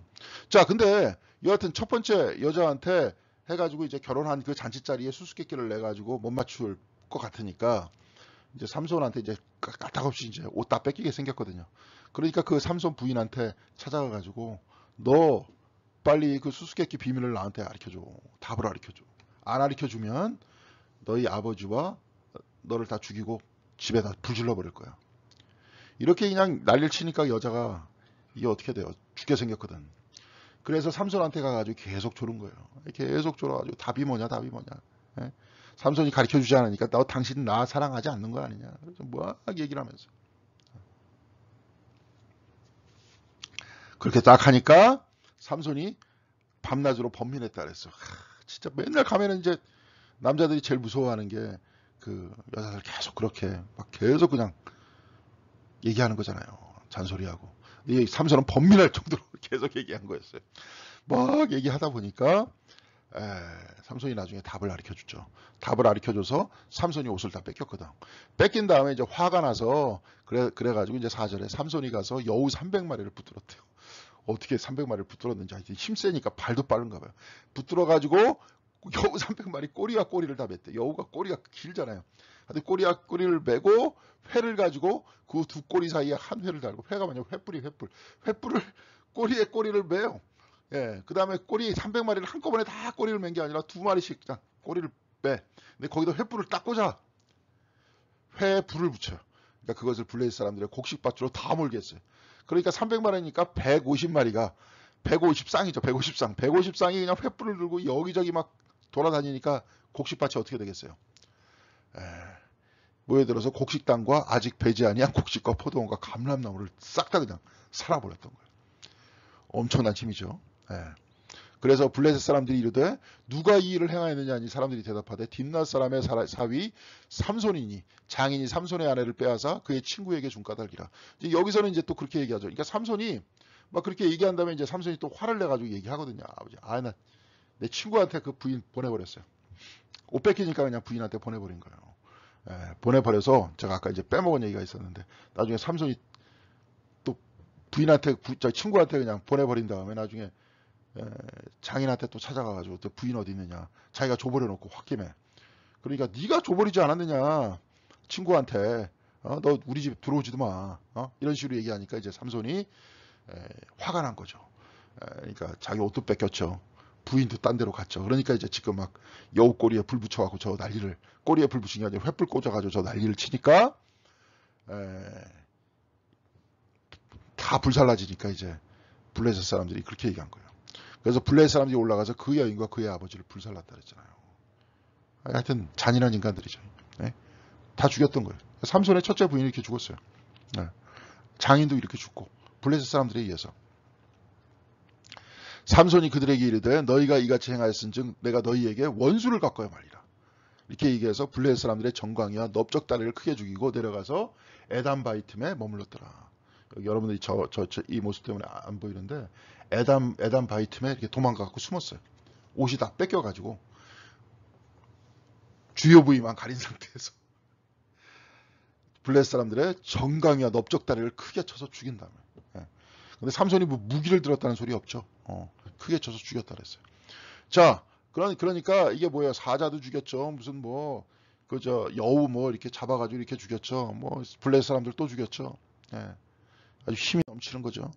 [SPEAKER 1] 자, 근데 여하튼 첫 번째 여자한테 해가지고 이제 결혼한 그 잔치 자리에 수수께끼를 내가지고 못 맞출 것 같으니까 이제 삼손한테 이제 까딱없이 이제 옷 다 뺏기게 생겼거든요. 그러니까 그 삼손 부인한테 찾아가가지고 너 빨리 그 수수께끼 비밀을 나한테 가르쳐줘. 답을 가르쳐줘. 안 가르쳐주면 너희 아버지와 너를 다 죽이고 집에다 불질러 버릴 거야. 이렇게 그냥 난리를 치니까 여자가 이게 어떻게 돼요? 죽게 생겼거든. 그래서 삼손한테 가가지고 계속 조른 거예요. 계속 졸아가지고 답이 뭐냐. 삼손이 가르쳐주지 않으니까 당신 나 사랑하지 않는 거 아니냐. 그래서 뭐 얘기를 하면서. 그렇게 딱 하니까 삼손이 밤낮으로 번민했다 그랬어. 진짜 맨날 가면은 이제 남자들이 제일 무서워하는 게 그 여자들 계속 그렇게 막 계속 그냥 얘기하는 거잖아요. 잔소리하고. 이 삼손은 번민할 정도로 계속 얘기한 거였어요. 막 얘기하다 보니까 삼손이 나중에 답을 가르쳐주죠. 답을 가르쳐줘서 삼손이 옷을 다 뺏겼거든. 뺏긴 다음에 이제 화가 나서 그래가지고 이제 4절에 삼손이 가서 여우 300마리를 붙들었대요. 어떻게 300마리를 붙들었는지 힘세니까 발도 빠른가 봐요. 붙들어가지고 여우 300마리 꼬리와 꼬리를 다 맸대. 여우가 꼬리가 길잖아요. 근데 꼬리와 꼬리를 매고 회를 가지고 그 두 꼬리 사이에 한 회를 달고, 회가 뭐냐 횃불이 횃불. 횃불을 꼬리에 꼬리를 매요. 예, 그 다음에 꼬리 300마리를 한꺼번에 다 꼬리를 맨 게 아니라 두 마리씩 그냥 꼬리를 매. 근데 거기다 횃불을 딱 꽂아. 회에 불을 붙여요. 그러니까 그것을 블레셋 사람들의 곡식밭으로 다 몰게 했어요. 그러니까 300마리니까 150마리가 150쌍이죠. 150쌍. 150쌍이 그냥 횃불을 들고 여기저기 막 돌아다니니까 곡식밭이 어떻게 되겠어요? 모여들어서 곡식당과 아직 배지 아니한 곡식과 포도원과 감람나무를 싹 다 그냥 살아버렸던 거예요. 엄청난 힘이죠. 그래서 블레셋 사람들이 이르되 누가 이 일을 행하였느냐 하니 사람들이 대답하되 딥낫 사람의 사위 삼손이니 장인이 삼손의 아내를 빼앗아 그의 친구에게 준 까닭이라. 이제 여기서는 이제 또 그렇게 얘기하죠. 그러니까 삼손이 막 그렇게 얘기한 다음에 이제 삼손이 또 화를 내가지고 얘기하거든요. 아버지, 나 내 친구한테 그 부인 보내버렸어요. 옷 뺏기니까 그냥 부인한테 보내버린 거예요. 보내버려서 제가 아까 이제 빼먹은 얘기가 있었는데 나중에 삼손이 또 부인한테 친구한테 그냥 보내버린 다음에 나중에 장인한테 또 찾아가가지고 또 부인 어디 있느냐, 자기가 줘버려 놓고 홧김에, 그러니까 네가 줘버리지 않았느냐 친구한테, 너 우리 집 들어오지도 마, 이런 식으로 얘기하니까 이제 삼손이 화가 난 거죠. 그러니까 자기 옷도 뺏겼죠. 부인도 딴 데로 갔죠. 그러니까 이제 지금 막 여우 꼬리에 불 붙여갖고 저 난리를, 꼬리에 불 붙인 게 아니라 횃불 꽂아가지고 저 난리를 치니까 다 불살라지니까 이제 블레셋 사람들이 그렇게 얘기한 거예요. 그래서 블레셋 사람들이 올라가서 그 여인과 그의 아버지를 불살랐다 그랬잖아요. 하여튼 잔인한 인간들이죠. 다 죽였던 거예요. 삼손의 첫째 부인이 이렇게 죽었어요. 장인도 이렇게 죽고 블레셋 사람들에 의해서. 삼손이 그들에게 이르되 너희가 이같이 행하였은즉 내가 너희에게 원수를 갚아야 말이라. 이렇게 얘기해서 블레셋 사람들의 정강이와 넓적다리를 크게 죽이고 내려가서 에담 바이틈에 머물렀더라. 여기 여러분들이 이 모습 때문에 안 보이는데 에담 바이틈에 이렇게 도망가갖고 숨었어요. 옷이 다 뺏겨가지고 주요 부위만 가린 상태에서 블레셋 사람들의 정강이와 넓적다리를 크게 쳐서 죽인 다음에. 근데 삼손이 뭐 무기를 들었다는 소리 없죠. 크게 쳐서 죽였다 그랬어요. 자, 그러니까 이게 뭐예요? 사자도 죽였죠. 무슨 뭐 그저 여우 뭐 이렇게 잡아가지고 이렇게 죽였죠. 뭐 블레셋 사람들 또 죽였죠. 아주 힘이 넘치는 거죠.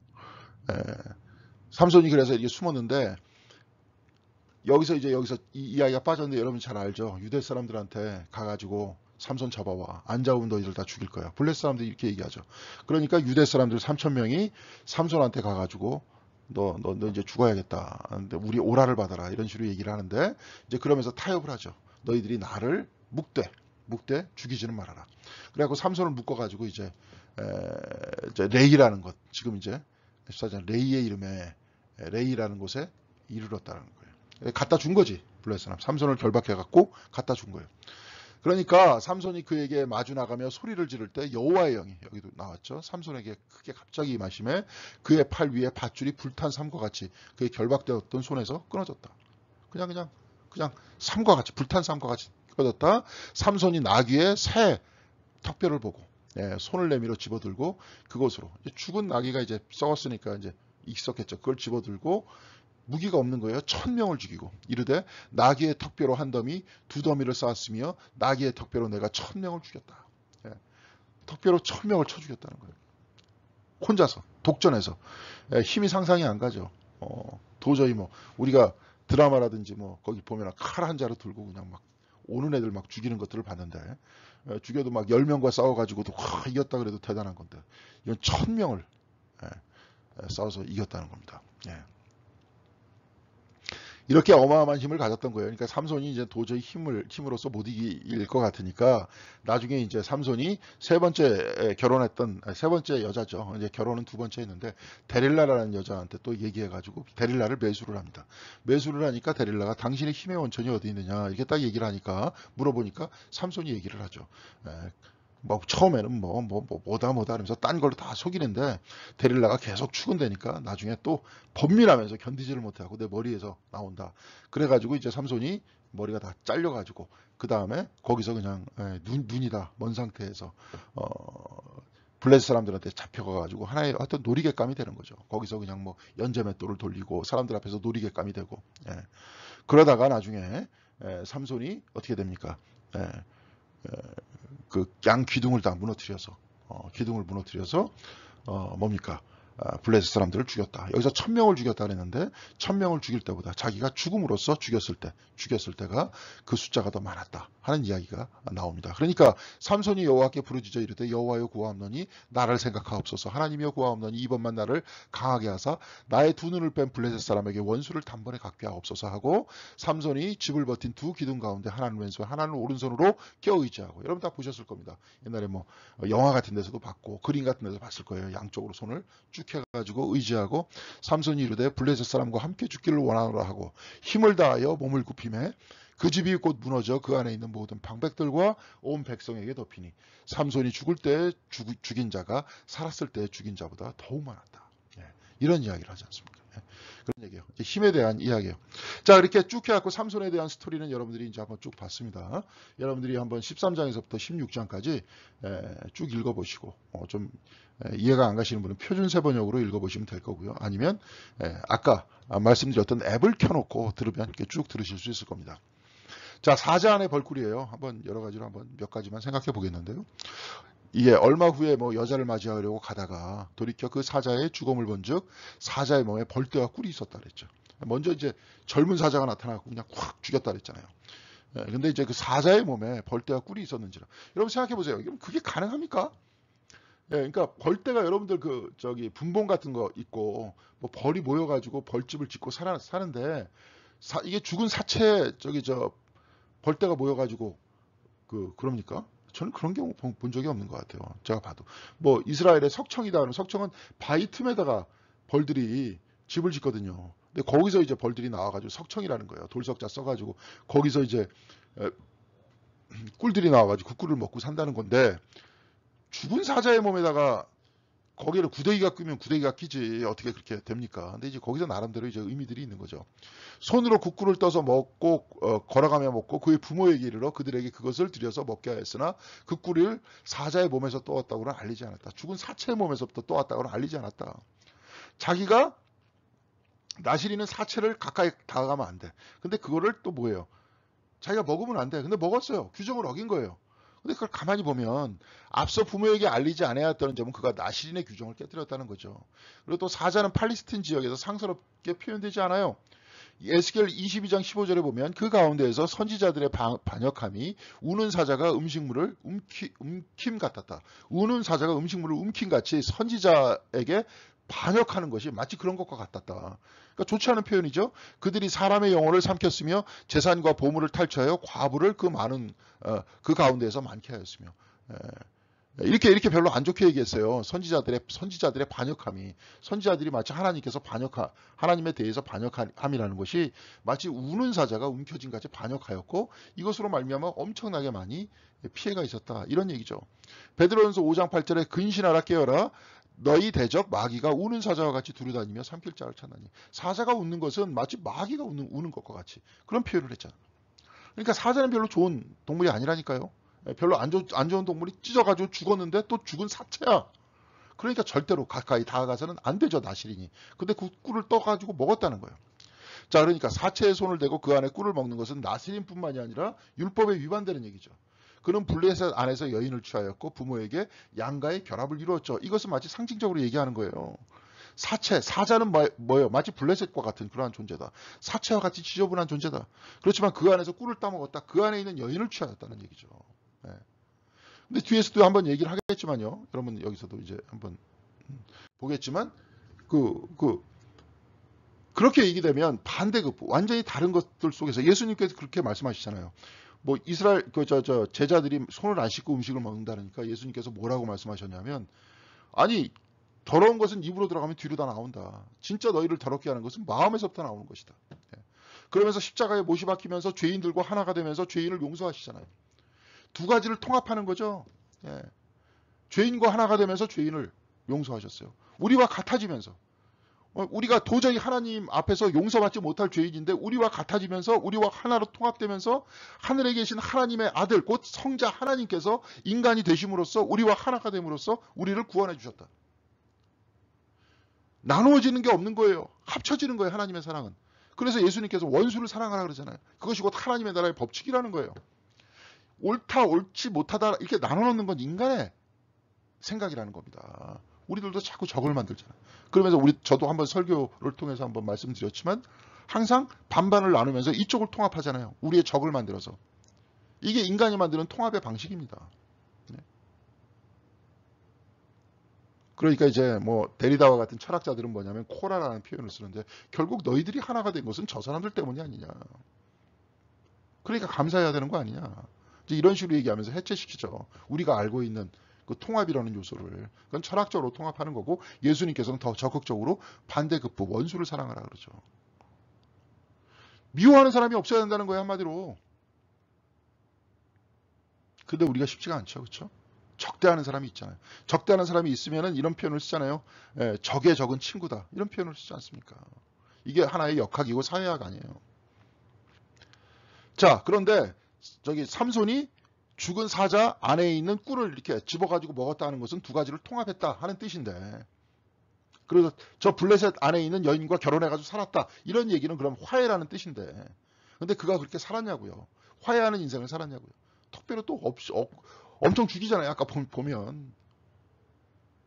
[SPEAKER 1] 삼손이 그래서 이렇게 숨었는데 여기서 이 아이가 빠졌는데 여러분 잘 알죠. 유대 사람들한테 가가지고 삼손 잡아와. 안 잡으면 너희들 다 죽일 거야. 블레셋 사람들이 이렇게 얘기하죠. 그러니까 유대 사람들 3,000명이 삼손한테 가가지고 너 이제 죽어야겠다. 근데 우리 오라를 받아라. 이런 식으로 얘기를 하는데 이제 그러면서 타협을 하죠. 너희들이 나를 묵되 죽이지는 말아라. 그래갖고 삼손을 묶어가지고 이제 레이라는 것, 지금 이제 레이의 이름에 레이라는 곳에 이르렀다는 거예요. 갖다 준 거지. 블레셋 사람. 삼손을 결박해갖고 갖다 준 거예요. 그러니까 삼손이 그에게 마주 나가며 소리를 지를 때 여호와의 영이, 여기도 나왔죠. 삼손에게 크게 갑자기 임하심에 그의 팔 위에 밧줄이 불탄 삼과 같이 그의 결박되었던 손에서 끊어졌다. 그냥 삼과 같이, 불탄 삼과 같이 끊어졌다. 삼손이 나귀의 새 턱뼈를 보고 손을 내밀어 집어들고 그곳으로, 죽은 나귀가 이제 썩었으니까 이제 익숙했죠. 그걸 집어들고 무기가 없는 거예요. 1,000명을 죽이고 이르되 나귀의 턱뼈로 한 더미 두 더미를 쌓았으며 나귀의 턱뼈로 내가 1,000명을 죽였다. 턱뼈로 1,000명을 쳐 죽였다는 거예요. 혼자서 독전해서. 힘이 상상이 안 가죠. 도저히 뭐 우리가 드라마라든지 뭐 거기 보면 칼 한 자루 들고 그냥 막 오는 애들 막 죽이는 것들을 봤는데 죽여도 막 10명과 싸워가지고도 이겼다 그래도 대단한 건데 이건 1,000명을 싸워서 이겼다는 겁니다. 이렇게 어마어마한 힘을 가졌던 거예요. 그러니까 삼손이 이제 도저히 힘으로서 못 이길 것 같으니까 나중에 이제 삼손이 세 번째 결혼했던 세 번째 여자죠. 이제 결혼은 두 번째 했는데 데릴라라는 여자한테 또 얘기해가지고 데릴라를 매수를 합니다. 매수를 하니까 데릴라가 당신의 힘의 원천이 어디 있느냐 이렇게 딱 얘기를 하니까 물어보니까 삼손이 얘기를 하죠. 뭐 처음에는 뭐다 하면서 딴 걸로 다 속이는데 데릴라가 계속 추근되니까 나중에 또 번민하면서 견디지를 못하고 내 머리에서 나온다. 그래가지고 이제 삼손이 머리가 다 잘려가지고 그 다음에 거기서 그냥 눈이 다 먼 상태에서 블레셋 사람들한테 잡혀가가지고 하나의 하여튼 놀이객감이 되는 거죠. 거기서 그냥 뭐 연재맷돌을 돌리고 사람들 앞에서 놀이객감이 되고 그러다가 나중에 삼손이 어떻게 됩니까? 그 양 기둥을 다 무너뜨려서 기둥을 무너뜨려서 뭡니까? 블레셋 사람들을 죽였다. 여기서 1000명을 죽였다 그랬는데 1000명을 죽일 때보다 자기가 죽음으로써 죽였을 때가 그 숫자가 더 많았다 하는 이야기가 나옵니다. 그러니까 삼손이 여호와께 부르짖어 이르되 여호와여 구하옵노니 나를 생각하옵소서. 하나님이여 구하옵노니 이번만 나를 강하게 하사 나의 두 눈을 뺀 블레셋 사람에게 원수를 단번에 갚게 하옵소서 하고 삼손이 집을 버틴 두 기둥 가운데 하나는 왼손 하나는 오른손으로 껴의지하고 여러분 다 보셨을 겁니다. 옛날에 뭐 영화 같은 데서도 봤고 그림 같은 데서 봤을 거예요. 양쪽으로 손을 쭉 해가지고 의지하고 삼손이 이르되 블레셋 사람과 함께 죽기를 원하노라 하고 힘을 다하여 몸을 굽히매 그 집이 곧 무너져 그 안에 있는 모든 방백들과 온 백성에게 덮이니 삼손이 죽을 때 죽인 자가 살았을 때 죽인 자보다 더욱 많았다. 이런 이야기를 하지 않습니까? 그런 얘기예요. 힘에 대한 이야기예요. 자, 이렇게 쭉 해갖고 삼손에 대한 스토리는 여러분들이 이제 한번 쭉 봤습니다. 여러분들이 한번 13장에서부터 16장까지 쭉 읽어보시고 좀 이해가 안 가시는 분은 표준세 번역으로 읽어보시면 될 거고요. 아니면 아까 말씀드렸던 앱을 켜놓고 들으면 이렇게 쭉 들으실 수 있을 겁니다. 자, 사자 안의 벌꿀이에요. 한번 여러 가지로 한번 몇 가지만 생각해 보겠는데요. 이게 얼마 후에 뭐 여자를 맞이하려고 가다가 돌이켜 그 사자의 죽음을 본즉 사자의 몸에 벌떼와 꿀이 있었다 그랬죠. 먼저 이제 젊은 사자가 나타나고 그냥 확 죽였다 그랬잖아요. 근데 이제 그 사자의 몸에 벌떼와 꿀이 있었는지라. 여러분 생각해 보세요. 그럼 그게 가능합니까? 그러니까 벌떼가 여러분들 그 저기 분봉 같은 거 있고 뭐 벌이 모여가지고 벌집을 짓고 사는데 이게 죽은 사체 저기 저 벌떼가 모여가지고 그럽니까? 저는 그런 경우 본 적이 없는 것 같아요. 제가 봐도. 뭐 이스라엘의 석청이다 하는 석청은 바위 틈에다가 벌들이 집을 짓거든요. 근데 거기서 이제 벌들이 나와가지고 석청이라는 거예요. 돌석자 써가지고 거기서 이제 꿀들이 나와가지고 그 꿀을 먹고 산다는 건데 죽은 사자의 몸에다가 거기를 구더기가 끼면 구더기가 끼지 어떻게 그렇게 됩니까? 근데 이제 거기서 나름대로 이제 의미들이 있는 거죠. 손으로 국꿀을 떠서 먹고 걸어가며 먹고 그의 부모에게 이르러 그들에게 그것을 들여서 먹게 하였으나 그 꿀을 사자의 몸에서 떠왔다고는 알리지 않았다. 죽은 사체의 몸에서부터 떠왔다고는 알리지 않았다. 자기가 나시리는 사체를 가까이 다가가면 안 돼. 근데 그거를 또 뭐예요? 자기가 먹으면 안 돼. 근데 먹었어요. 규정을 어긴 거예요. 근데 그걸 가만히 보면 앞서 부모에게 알리지 않았다는 점은 그가 나시린의 규정을 깨뜨렸다는 거죠. 그리고 또 사자는 팔레스틴 지역에서 상스럽게 표현되지 않아요. 에스겔 22장 15절에 보면 그 가운데에서 선지자들의 반역함이 우는 사자가 음식물을 움킴 같았다. 우는 사자가 음식물을 움킴 같이 선지자에게 반역하는 것이 마치 그런 것과 같았다. 그러니까 좋지 않은 표현이죠. 그들이 사람의 영혼을 삼켰으며 재산과 보물을 탈취하여 과부를 그 많은 그 가운데에서 많게 하였으며 이렇게 별로 안 좋게 얘기했어요. 선지자들의 반역함이 선지자들이 마치 하나님께서 하나님에 대해서 반역함이라는 것이 마치 우는 사자가 움켜진 같이 반역하였고 이것으로 말미암아 엄청나게 많이 피해가 있었다. 이런 얘기죠. 베드로전서 5장 8절에 근신하라 깨어라 너희 대적 마귀가 우는 사자와 같이 두루다니며 삼킬 자를 찾나니 사자가 웃는 것은 마치 마귀가 우는 것과 같이 그런 표현을 했잖아요. 그러니까 사자는 별로 좋은 동물이 아니라니까요. 별로 안 좋은 동물이 찢어가지고 죽었는데 또 죽은 사체야. 그러니까 절대로 가까이 다가가서는 안 되죠, 나시린이. 근데 그 꿀을 떠가지고 먹었다는 거예요. 자, 그러니까 사체에 손을 대고 그 안에 꿀을 먹는 것은 나시린뿐만이 아니라 율법에 위반되는 얘기죠. 그는 블레셋 안에서 여인을 취하였고 부모에게 양가의 결합을 이루었죠. 이것은 마치 상징적으로 얘기하는 거예요. 사자는 뭐예요? 마치 블레셋과 같은 그러한 존재다. 사체와 같이 지저분한 존재다. 그렇지만 그 안에서 꿀을 따먹었다. 그 안에 있는 여인을 취하였다는 얘기죠. 근데 뒤에서도 한번 얘기를 하겠지만요. 여러분 여기서도 이제 한번 보겠지만 그렇게 얘기되면 반대급, 완전히 다른 것들 속에서 예수님께서 그렇게 말씀하시잖아요. 뭐 이스라엘 제자들이 손을 안 씻고 음식을 먹는다니까 예수님께서 뭐라고 말씀하셨냐면, 아니 더러운 것은 입으로 들어가면 뒤로 다 나온다. 진짜 너희를 더럽게 하는 것은 마음에서부터 나오는 것이다. 예. 그러면서 십자가에 못이 박히면서 죄인들과 하나가 되면서 죄인을 용서하시잖아요. 두 가지를 통합하는 거죠. 예. 죄인과 하나가 되면서 죄인을 용서하셨어요. 우리와 같아지면서, 우리가 도저히 하나님 앞에서 용서받지 못할 죄인인데 우리와 같아지면서 우리와 하나로 통합되면서 하늘에 계신 하나님의 아들 곧 성자 하나님께서 인간이 되심으로써 우리와 하나가 됨으로써 우리를 구원해 주셨다. 나누어지는 게 없는 거예요. 합쳐지는 거예요. 하나님의 사랑은. 그래서 예수님께서 원수를 사랑하라 그러잖아요. 그것이 곧 하나님의 나라의 법칙이라는 거예요. 옳다 옳지 못하다 이렇게 나눠놓는 건 인간의 생각이라는 겁니다. 우리들도 자꾸 적을 만들잖아요. 그러면서 저도 한번 설교를 통해서 한번 말씀드렸지만 항상 반반을 나누면서 이쪽을 통합하잖아요. 우리의 적을 만들어서. 이게 인간이 만드는 통합의 방식입니다. 네. 그러니까 이제 뭐 데리다와 같은 철학자들은 뭐냐면 코라라는 표현을 쓰는데, 결국 너희들이 하나가 된 것은 저 사람들 때문이 아니냐. 그러니까 감사해야 되는 거 아니냐. 이제 이런 식으로 얘기하면서 해체시키죠. 우리가 알고 있는 그 통합이라는 요소를. 그건 철학적으로 통합하는 거고, 예수님께서는 더 적극적으로 반대급부, 원수를 사랑하라 그러죠. 미워하는 사람이 없어야 된다는 거예요, 한마디로. 근데 우리가 쉽지가 않죠. 그렇죠? 적대하는 사람이 있잖아요. 적대하는 사람이 있으면은 이런 표현을 쓰잖아요. 예, 적의 적은 친구다. 이런 표현을 쓰지 않습니까? 이게 하나의 역학이고 사회학 아니에요. 자, 그런데 저기 삼손이 죽은 사자 안에 있는 꿀을 이렇게 집어가지고 먹었다는 것은 두 가지를 통합했다 하는 뜻인데, 그래서 저 블레셋 안에 있는 여인과 결혼해가지고 살았다 이런 얘기는 그럼 화해라는 뜻인데, 근데 그가 그렇게 살았냐고요? 화해하는 인생을 살았냐고요? 특별히 또 엄청 죽이잖아요. 아까 보면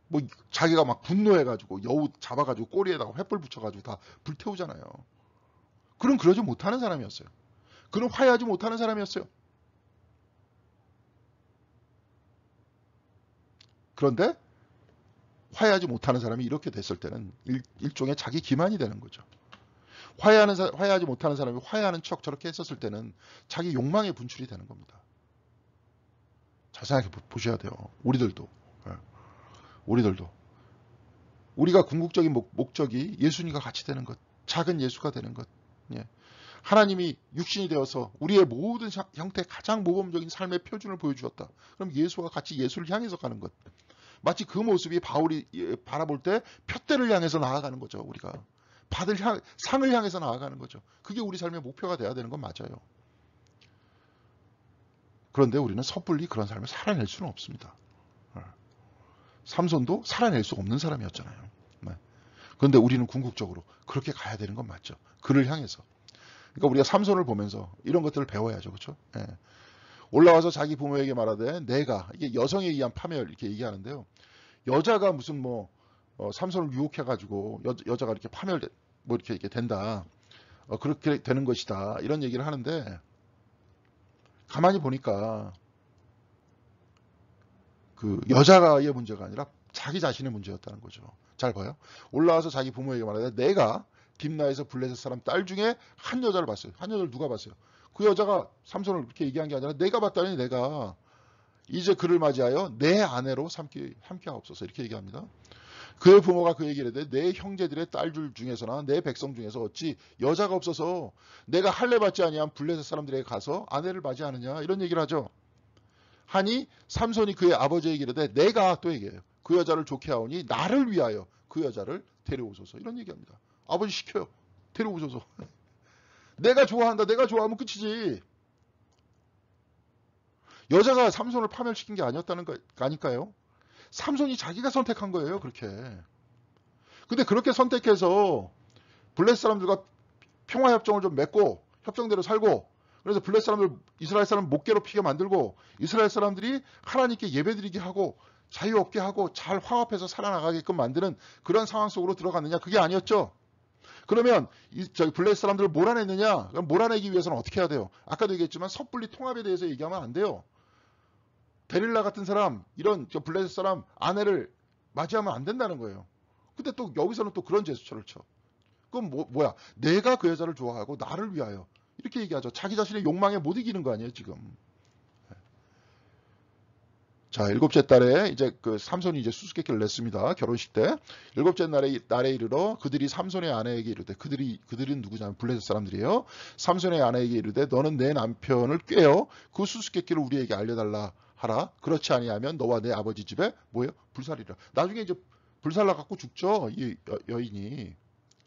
[SPEAKER 1] 뭐 자기가 막 분노해가지고 여우 잡아가지고 꼬리에다가 횃불 붙여가지고 다 불태우잖아요. 그럼 그러지 못하는 사람이었어요. 그럼 화해하지 못하는 사람이었어요. 그런데 화해하지 못하는 사람이 이렇게 됐을 때는 일종의 자기 기만이 되는 거죠. 화해하지 못하는 사람이 화해하는 척 저렇게 했었을 때는 자기 욕망의 분출이 되는 겁니다. 잘 생각해 보셔야 돼요. 우리들도. 예. 우리들도. 우리가 궁극적인 목적이 예수님과 같이 되는 것, 작은 예수가 되는 것. 예. 하나님이 육신이 되어서 우리의 모든 형태 가장 모범적인 삶의 표준을 보여주었다. 그럼 예수와 같이 예수를 향해서 가는 것. 마치 그 모습이 바울이 바라볼 때 푯대를 향해서 나아가는 거죠. 우리가 받을 상을 향해서 나아가는 거죠. 그게 우리 삶의 목표가 돼야 되는 건 맞아요. 그런데 우리는 섣불리 그런 삶을 살아낼 수는 없습니다. 삼손도 살아낼 수 없는 사람이었잖아요. 그런데 우리는 궁극적으로 그렇게 가야 되는 건 맞죠. 그를 향해서. 그러니까 우리가 삼손을 보면서 이런 것들을 배워야죠. 그렇죠? 예. 올라와서 자기 부모에게 말하되 내가, 이게 여성에 의한 파멸 이렇게 얘기하는데요. 여자가 무슨 뭐 삼손을 유혹해가지고 여자가 이렇게 파멸 뭐 이렇게 된다. 그렇게 되는 것이다. 이런 얘기를 하는데, 가만히 보니까 그 여자가의 문제가 아니라 자기 자신의 문제였다는 거죠. 잘 봐요. 올라와서 자기 부모에게 말하되 내가 딥나에서 블레셋 사람 딸 중에 한 여자를 봤어요. 한 여자를 누가 봤어요? 그 여자가 삼손을 그렇게 얘기한 게 아니라 내가 봤다니, 내가 이제 그를 맞이하여 내 아내로 함께 하옵소서 이렇게 얘기합니다. 그의 부모가 그 얘기를 해대 내 형제들의 딸들 중에서나 내 백성 중에서 어찌 여자가 없어서 내가 할례 받지 아니한 블레셋 사람들에게 가서 아내를 맞이하느냐, 이런 얘기를 하죠. 하니 삼손이 그의 아버지에게 이르되 내가, 또 얘기해요. 그 여자를 좋게 하오니 나를 위하여 그 여자를 데려오소서, 이런 얘기합니다. 아버지 시켜요. 데려오소서. 내가 좋아한다. 내가 좋아하면 끝이지. 여자가 삼손을 파멸시킨 게 아니었다는 거 아닐까요? 삼손이 자기가 선택한 거예요. 그렇게. 근데 그렇게 선택해서 블레셋 사람들과 평화협정을 좀 맺고 협정대로 살고, 그래서 블레셋 사람들, 이스라엘 사람 못 괴롭히게 만들고 이스라엘 사람들이 하나님께 예배드리게 하고 자유 없게 하고 잘 화합해서 살아나가게끔 만드는 그런 상황 속으로 들어갔느냐? 그게 아니었죠. 그러면 저기 블레셋 사람들을 몰아냈느냐? 그럼 몰아내기 위해서는 어떻게 해야 돼요? 아까도 얘기했지만 섣불리 통합에 대해서 얘기하면 안 돼요. 데릴라 같은 사람, 이런 블레셋 사람 아내를 맞이하면 안 된다는 거예요. 근데 또 여기서는 또 그런 제스처를 쳐. 그럼 뭐야? 내가 그 여자를 좋아하고 나를 위하여. 이렇게 얘기하죠. 자기 자신의 욕망에 못 이기는 거 아니에요, 지금. 자, 일곱째 달에 이제 그 삼손이 이제 수수께끼를 냈습니다. 결혼식 때. 일곱째 날에 이르러 그들이 삼손의 아내에게 이르되, 그들은 누구냐면 블레셋 사람들이에요. 삼손의 아내에게 이르되 너는 내 남편을 꾀어 그 수수께끼를 우리에게 알려달라 하라. 그렇지 아니하면 너와 내 아버지 집에 뭐예요? 불살이라. 나중에 이제 불살라 갖고 죽죠. 이 여인이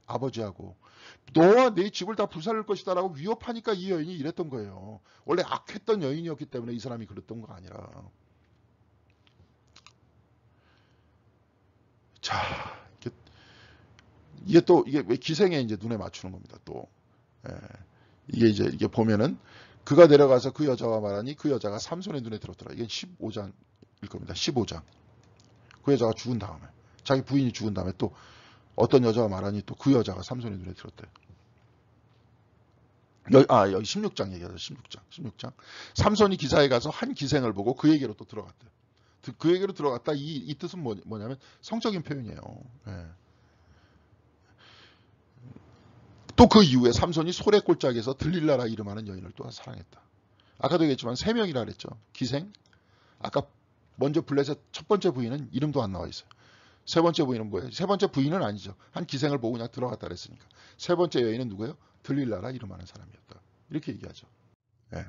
[SPEAKER 1] 아버지하고. 너와 내 집을 다 불살릴 것이다라고 위협하니까 이 여인이 이랬던 거예요. 원래 악했던 여인이었기 때문에 이 사람이 그랬던 거 아니라. 자, 이게 또 이게 왜 기생에 이제 눈에 맞추는 겁니다. 또 예, 이게 보면은 그가 내려가서 그 여자와 말하니 그 여자가 삼손의 눈에 들었더라. 이게 15장일 겁니다. 15장. 그 여자가 죽은 다음에 자기 부인이 죽은 다음에 또 어떤 여자와 말하니 또 그 여자가 삼손의 눈에 들었대. 여기 16장 얘기하죠. 16장. 삼손이 기사에 가서 한 기생을 보고 그에게로 또 들어갔대. 그에게로 들어갔다. 이 뜻은 뭐냐면 성적인 표현이에요. 예. 또 그 이후에 삼손이 소래골짜기에서 들릴라라 이름하는 여인을 또한 사랑했다. 아까도 얘기했지만 3명이라 그랬죠. 기생. 아까 먼저 블레셋 첫 번째 부인은 이름도 안 나와 있어요. 세 번째 부인은 뭐예요? 세 번째 부인은 아니죠. 한 기생을 보고 그냥 들어갔다 그랬으니까. 세 번째 여인은 누구예요? 들릴라라 이름하는 사람이었다. 이렇게 얘기하죠. 예.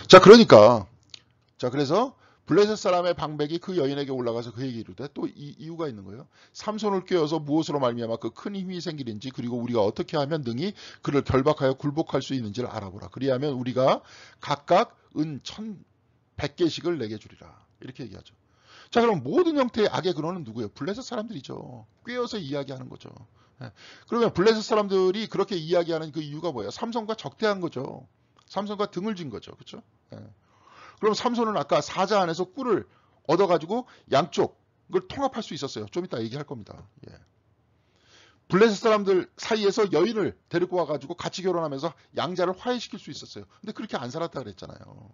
[SPEAKER 1] 자, 그래서 블레셋 사람의 방백이 그 여인에게 올라가서 그에게 이르되 또 이유가 있는 거예요. 삼손을 꿰어서 무엇으로 말미암아 그 큰 힘이 생기는지 그리고 우리가 어떻게 하면 능히 그를 결박하여 굴복할 수 있는지를 알아보라. 그리하면 우리가 각각 은 1,100개씩을 내게 주리라. 이렇게 얘기하죠. 자, 그럼 모든 형태의 악의 근원은 누구예요? 블레셋 사람들이죠. 꿰어서 이야기하는 거죠. 그러면 블레셋 사람들이 그렇게 이야기하는 그 이유가 뭐예요? 삼손과 적대한 거죠. 삼손과 등을 진 거죠. 그렇죠? 그럼 삼손은 아까 사자 안에서 꿀을 얻어가지고 양쪽을 통합할 수 있었어요. 좀 이따 얘기할 겁니다. 예. 블레셋 사람들 사이에서 여인을 데리고 와가지고 같이 결혼하면서 양자를 화해시킬 수 있었어요. 근데 그렇게 안 살았다 그랬잖아요.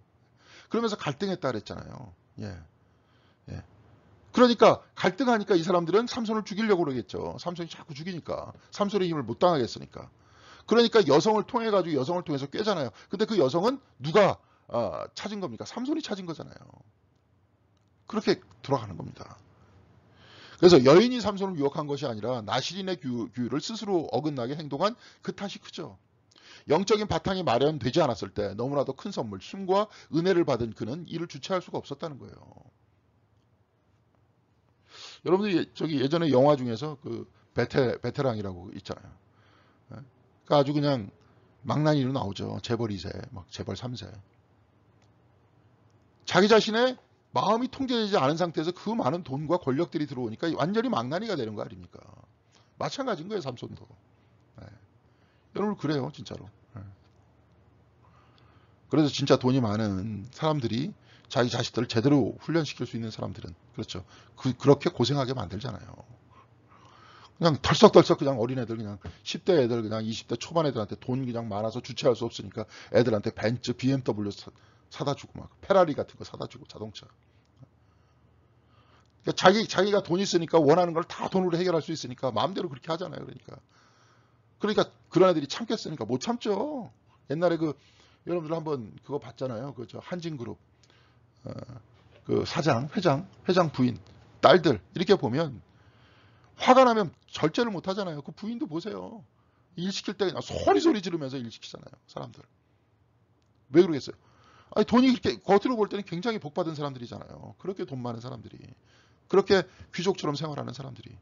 [SPEAKER 1] 그러면서 갈등했다 그랬잖아요. 예. 예. 그러니까 갈등하니까 이 사람들은 삼손을 죽이려고 그러겠죠. 삼손이 자꾸 죽이니까. 삼손의 힘을 못 당하겠으니까. 그러니까 여성을 통해가지고 여성을 통해서 꿰잖아요. 근데 그 여성은 누가 찾은 겁니까? 삼손이 찾은 거잖아요. 그렇게 돌아가는 겁니다. 그래서 여인이 삼손을 유혹한 것이 아니라 나실인의 규율을 스스로 어긋나게 행동한 그 탓이 크죠. 영적인 바탕이 마련되지 않았을 때 너무나도 큰 선물, 힘과 은혜를 받은 그는 이를 주체할 수가 없었다는 거예요. 여러분들이 저기 예전에 영화 중에서 그 베테랑이라고 있잖아요. 그러니까 아주 그냥 망나니로 나오죠. 재벌 2세, 막 재벌 3세. 자기 자신의 마음이 통제되지 않은 상태에서 그 많은 돈과 권력들이 들어오니까 완전히 망나니가 되는 거 아닙니까? 마찬가지인 거예요, 삼손도. 네. 여러분 그래요, 진짜로. 네. 그래서 진짜 돈이 많은 사람들이 자기 자식들을 제대로 훈련시킬 수 있는 사람들은 그렇죠. 그렇게 고생하게 만들잖아요. 그냥 덜썩덜썩 그냥 어린애들 그냥 10대 애들 그냥 20대 초반 애들한테 돈 그냥 많아서 주체할 수 없으니까 애들한테 벤츠, BMW 사다 주고 막 페라리 같은 거 사다 주고 자동차. 그러니까 자기가 돈 있으니까 원하는 걸 다 돈으로 해결할 수 있으니까 마음대로 그렇게 하잖아요. 그러니까 그런 애들이 참겠으니까 못 참죠. 옛날에 여러분들 한번 그거 봤잖아요. 저 한진그룹 그 회장 부인 딸들 이렇게 보면 화가 나면 절제를 못 하잖아요. 그 부인도 보세요. 일 시킬 때 그냥 소리 지르면서 일 시키잖아요. 사람들. 왜 그러겠어요? 아니 돈이 그렇게 겉으로 볼 때는 굉장히 복받은 사람들이잖아요. 그렇게 돈 많은 사람들이. 그렇게 귀족처럼 생활하는 사람들이.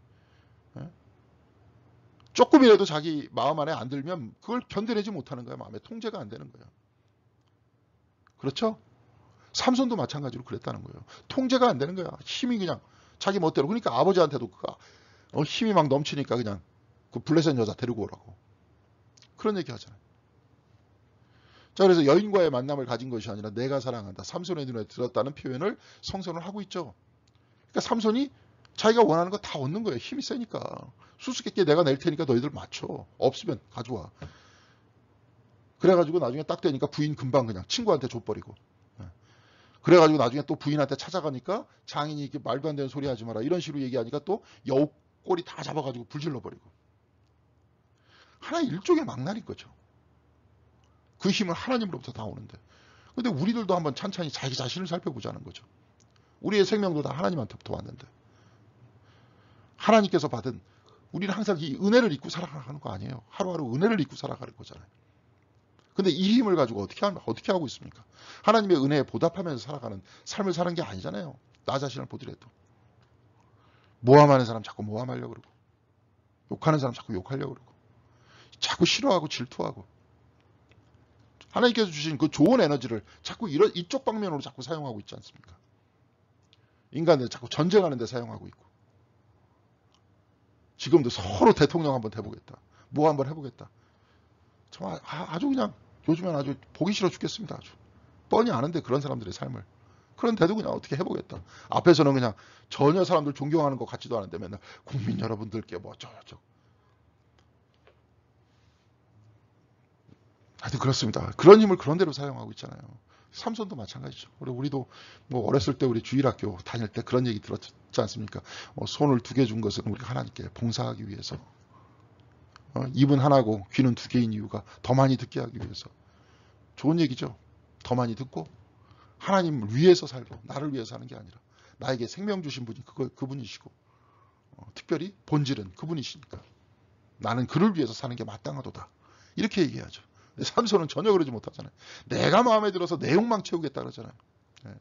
[SPEAKER 1] 조금이라도 자기 마음 안에 안 들면 그걸 견뎌내지 못하는 거야. 마음에 통제가 안 되는 거야. 그렇죠? 삼손도 마찬가지로 그랬다는 거예요. 통제가 안 되는 거야. 힘이 그냥 자기 멋대로. 그러니까 아버지한테도 힘이 막 넘치니까 그냥 그 블레셋 여자 데리고 오라고. 그런 얘기 하잖아요. 자, 그래서 여인과의 만남을 가진 것이 아니라 내가 사랑한다. 삼손의 눈에 들었다는 표현을 성선을 하고 있죠. 그러니까 삼손이 자기가 원하는 거 다 얻는 거예요. 힘이 세니까. 수수께끼 내가 낼 테니까 너희들 맞춰. 없으면 가져와. 그래가지고 나중에 딱 되니까 부인 금방 그냥 친구한테 줘버리고. 그래가지고 나중에 또 부인한테 찾아가니까 장인이 이렇게 말도 안 되는 소리 하지 마라. 이런 식으로 얘기하니까 또 여우 꼬리 다 잡아가지고 불질러버리고. 하나의 일종의 망나니인 거죠. 그 힘은 하나님으로부터 다 오는데. 근데 우리들도 한번 찬찬히 자기 자신을 살펴보자는 거죠. 우리의 생명도 다 하나님한테부터 왔는데. 하나님께서 받은, 우리는 항상 이 은혜를 입고 살아가는 거 아니에요. 하루하루 은혜를 입고 살아가는 거잖아요. 근데 이 힘을 가지고 어떻게 하고 있습니까? 하나님의 은혜에 보답하면서 살아가는 삶을 사는 게 아니잖아요. 나 자신을 보더라도. 모함하는 사람 자꾸 모함하려고 그러고, 욕하는 사람 자꾸 욕하려고 그러고, 자꾸 싫어하고 질투하고, 하나님께서 주신 그 좋은 에너지를 자꾸 이쪽 방면으로 자꾸 사용하고 있지 않습니까? 인간들 자꾸 전쟁하는 데 사용하고 있고, 지금도 서로 대통령 한번 해보겠다, 뭐 한번 해보겠다. 정말 아주 그냥 요즘엔 아주 보기 싫어 죽겠습니다. 아주 뻔히 아는데 그런 사람들의 삶을. 그런데도 그냥 어떻게 해보겠다. 앞에서는 그냥 전혀 사람들 존경하는 것 같지도 않은데 맨날 국민 여러분들께 뭐 어쩌고저쩌고. 하여튼 그렇습니다. 그런 힘을 그런 대로 사용하고 있잖아요. 삼손도 마찬가지죠. 우리도 뭐 어렸을 때 우리 주일학교 다닐 때 그런 얘기 들었지 않습니까? 손을 2개 준 것은 우리가 하나님께 봉사하기 위해서. 입은 하나고 귀는 2개인 이유가 더 많이 듣게 하기 위해서. 좋은 얘기죠. 더 많이 듣고 하나님을 위해서 살고 나를 위해서 사는 게 아니라 나에게 생명 주신 분이 그분이시고 특별히 본질은 그분이시니까 나는 그를 위해서 사는 게 마땅하도다. 이렇게 얘기하죠. 근데 삼손은 전혀 그러지 못하잖아요. 내가 마음에 들어서 내 욕망 채우겠다 그러잖아요. 네.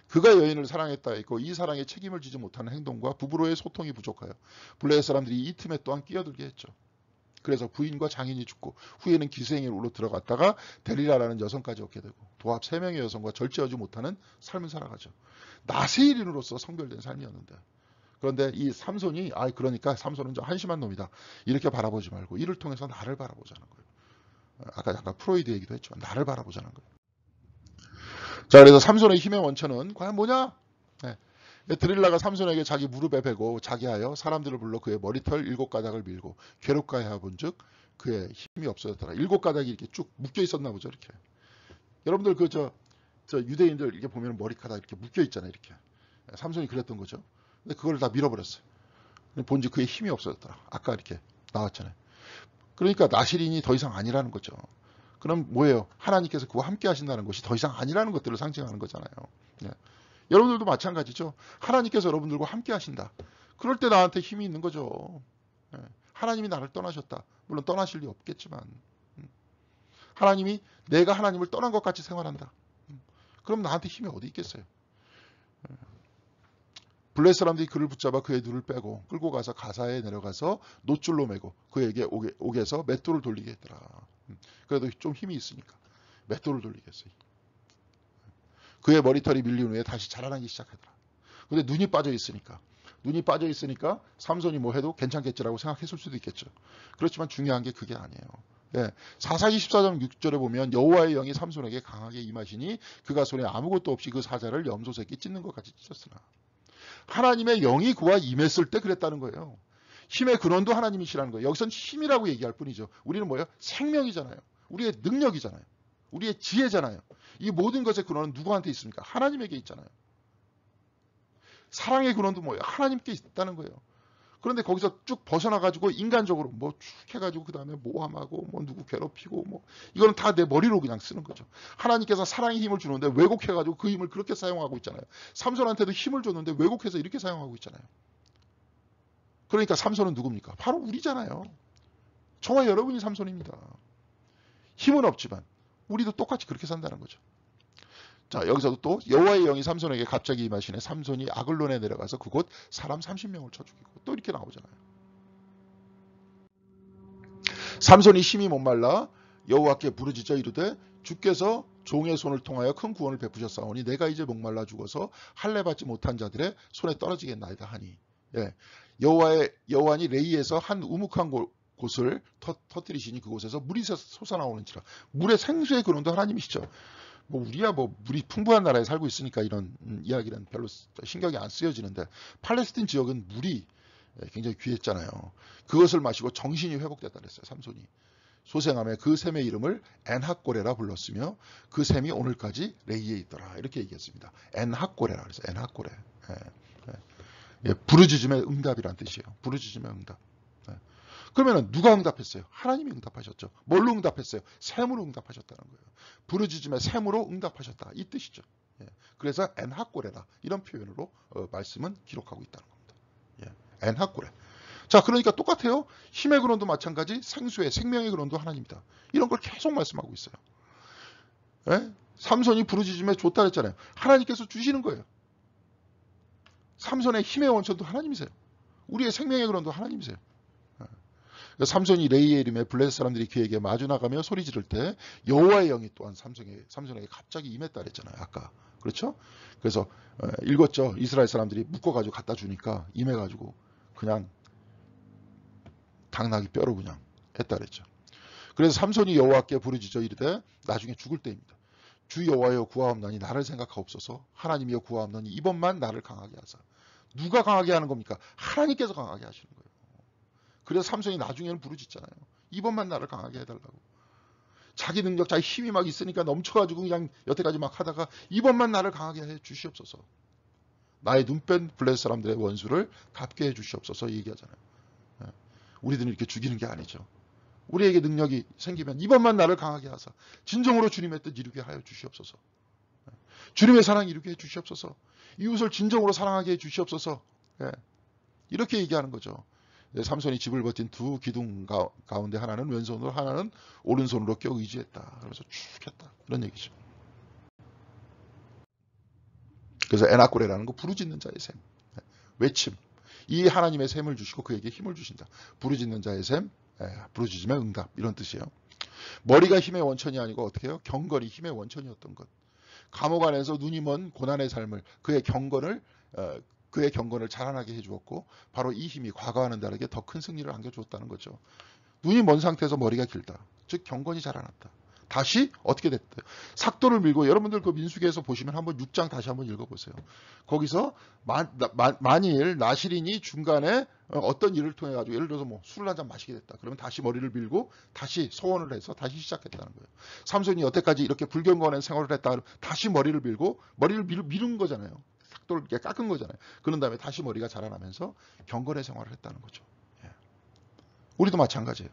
[SPEAKER 1] 그가 여인을 사랑했다 했고 이 사랑에 책임을 지지 못하는 행동과 부부로의 소통이 부족하여 블레셋 사람들이 이 틈에 또한 끼어들게 했죠. 그래서 부인과 장인이 죽고 후에는 기생으로 들어갔다가 데릴라라는 여성까지 얻게 되고 도합 3명의 여성과 절제하지 못하는 삶을 살아가죠. 나세일인으로서 성별된 삶이었는데 그런데 이 삼손이 그러니까 삼손은 좀 한심한 놈이다. 이렇게 바라보지 말고 이를 통해서 나를 바라보자는 거예요. 아까 잠깐 프로이드 얘기도 했지만 나를 바라보자는 거예요. 자, 그래서 삼손의 힘의 원천은 과연 뭐냐? 네. 드릴라가 삼손에게 자기 무릎에 베고 자기하여 사람들을 불러 그의 머리털 7가닥을 밀고 괴롭게 해본즉 그의 힘이 없어졌더라. 7가닥이 이렇게 쭉 묶여 있었나 보죠. 이렇게. 여러분들 저 유대인들 이렇게 보면 머리카락 이렇게 묶여 있잖아요. 이렇게. 삼손이 그랬던 거죠. 근데 그걸 다 밀어버렸어요. 본즉 그의 힘이 없어졌더라. 아까 이렇게 나왔잖아요. 그러니까 나실인이 더 이상 아니라는 거죠. 그럼 뭐예요? 하나님께서 그와 함께 하신다는 것이 더 이상 아니라는 것들을 상징하는 거잖아요. 네. 여러분들도 마찬가지죠. 하나님께서 여러분들과 함께 하신다. 그럴 때 나한테 힘이 있는 거죠. 네. 하나님이 나를 떠나셨다. 물론 떠나실 리 없겠지만 하나님이 내가 하나님을 떠난 것 같이 생활한다. 그럼 나한테 힘이 어디 있겠어요. 블레셋 사람들이 그를 붙잡아 그의 눈을 빼고 끌고 가서 가사에 내려가서 노줄로 매고 그에게 옥에서 맷돌을 돌리게 했더라. 그래도 좀 힘이 있으니까 맷돌을 돌리게 했어요. 그의 머리털이 밀린 후에 다시 자라나기 시작하더라. 근데 눈이 빠져 있으니까 삼손이 뭐 해도 괜찮겠지라고 생각했을 수도 있겠죠. 그렇지만 중요한 게 그게 아니에요. 네. 4사기 14장 6절에 보면 여호와의 영이 삼손에게 강하게 임하시니 그가 손에 아무것도 없이 그 사자를 염소 새끼 찢는 것 같이 찢었으나 하나님의 영이 그와 임했을 때 그랬다는 거예요. 힘의 근원도 하나님이시라는 거예요. 여기선 힘이라고 얘기할 뿐이죠. 우리는 뭐예요? 생명이잖아요. 우리의 능력이잖아요. 우리의 지혜잖아요. 이 모든 것의 근원은 누구한테 있습니까? 하나님에게 있잖아요. 사랑의 근원도 뭐예요? 하나님께 있다는 거예요. 그런데 거기서 쭉 벗어나가지고 인간적으로 뭐 쭉 해가지고 그 다음에 모함하고 뭐 누구 괴롭히고 뭐 이거는 다 내 머리로 그냥 쓰는 거죠. 하나님께서 사랑의 힘을 주는데 왜곡해가지고 그 힘을 그렇게 사용하고 있잖아요. 삼손한테도 힘을 줬는데 왜곡해서 이렇게 사용하고 있잖아요. 그러니까 삼손은 누굽니까? 바로 우리잖아요. 저와 여러분이 삼손입니다. 힘은 없지만 우리도 똑같이 그렇게 산다는 거죠. 자, 여기서도 또 여호와의 영이 삼손에게 갑자기 임하시네. 삼손이 아글론에 내려가서 그곳 사람 30명을 쳐 죽이고 또 이렇게 나오잖아요. 삼손이 힘이 못말라 여호와께 부르짖어 이르되 주께서 종의 손을 통하여 큰 구원을 베푸셨사오니 내가 이제 목말라 죽어서 할례 받지 못한 자들의 손에 떨어지겠나이다 하니 여호와니 레이에서 한 우묵한 곳을 터뜨리시니 그곳에서 물이 솟아나오는지라. 물의 생수의 근원도 하나님이시죠. 뭐 우리야 뭐 물이 풍부한 나라에 살고 있으니까 이런 이야기는 별로 신경이 안 쓰여지는데 팔레스틴 지역은 물이 굉장히 귀했잖아요. 그것을 마시고 정신이 회복됐다 그랬어요. 삼손이. 소생함에 그 샘의 이름을 엔학고레라 불렀으며 그 샘이 오늘까지 레이에 있더라. 이렇게 얘기했습니다. 엔학고레라 그래서 엔학고레. 부르짖음의 응답이란 뜻이에요. 부르짖음의 응답. 그러면 누가 응답했어요? 하나님이 응답하셨죠. 뭘로 응답했어요? 샘으로 응답하셨다는 거예요. 부르짖음의 샘으로 응답하셨다. 이 뜻이죠. 예. 그래서 엔하꼬레다. 이런 표현으로 말씀은 기록하고 있다는 겁니다. 예. 엔하꼬레. 자, 그러니까 똑같아요. 힘의 근원도 마찬가지, 생수의 생명의 근원도 하나님이다. 이런 걸 계속 말씀하고 있어요. 예? 삼손이 부르짖음에 좋다 그랬잖아요. 하나님께서 주시는 거예요. 삼손의 힘의 원천도 하나님이세요. 우리의 생명의 근원도 하나님이세요. 삼손이 레이엘임에 블레셋 사람들이 그에게 마주 나가며 소리 지를 때 여호와의 영이 또한 삼손에게 갑자기 임했다 그랬잖아요. 아까. 그렇죠? 그래서 읽었죠. 이스라엘 사람들이 묶어가지고 갖다 주니까 임해가지고 그냥 당나귀 뼈로 그냥 했다 그랬죠. 그래서 삼손이 여호와께 부르짖어 이르되 나중에 죽을 때입니다. 주 여호와여 구하옵나니 나를 생각하옵소서. 하나님이여 구하옵나니 이번만 나를 강하게 하사. 누가 강하게 하는 겁니까? 하나님께서 강하게 하시는 거예요. 그래서 삼손이 나중에는 부르짖잖아요. 이번만 나를 강하게 해달라고. 자기 능력, 자기 힘이 막 있으니까 넘쳐가지고 그냥 여태까지 막 하다가 이번만 나를 강하게 해 주시옵소서. 나의 눈뺀 블레셋 사람들의 원수를 갚게 해 주시옵소서 얘기하잖아요. 우리들은 이렇게 죽이는 게 아니죠. 우리에게 능력이 생기면 이번만 나를 강하게 하사 진정으로 주님의 뜻 이루게 하여 주시옵소서. 주님의 사랑 이루게 해 주시옵소서. 이웃을 진정으로 사랑하게 해 주시옵소서. 이렇게 얘기하는 거죠. 삼손이 집을 버틴 두 기둥 가운데 하나는 왼손으로 하나는 오른손으로 껴 의지했다. 그러면서 쭉 했다. 이런 얘기죠. 그래서 에나꼬레라는 거 부르짖는 자의 셈. 외침. 이 하나님의 셈을 주시고 그에게 힘을 주신다. 부르짖는 자의 셈, 부르짖음의 응답. 이런 뜻이에요. 머리가 힘의 원천이 아니고 어떻게 해요? 경건이 힘의 원천이었던 것. 감옥 안에서 눈이 먼 고난의 삶을 그의 경건을 자라나게 해주었고 바로 이 힘이 과거와는 다르게 더 큰 승리를 안겨주었다는 거죠. 눈이 먼 상태에서 머리가 길다. 즉 경건이 자라났다. 다시 어떻게 됐다. 삭도를 밀고 여러분들 그 민수기에서 보시면 한번 6장 다시 한번 읽어보세요. 거기서 만일 나실인이 중간에 어떤 일을 통해 가지고 예를 들어서 뭐 술을 한 잔 마시게 됐다. 그러면 다시 머리를 밀고 다시 소원을 해서 다시 시작했다는 거예요. 삼손이 여태까지 이렇게 불경건한 생활을 했다. 그러면 다시 머리를 밀고 머리를 미는 거잖아요. 삭도를 이렇게 깎은 거잖아요. 그런 다음에 다시 머리가 자라나면서 경건의 생활을 했다는 거죠. 우리도 마찬가지예요.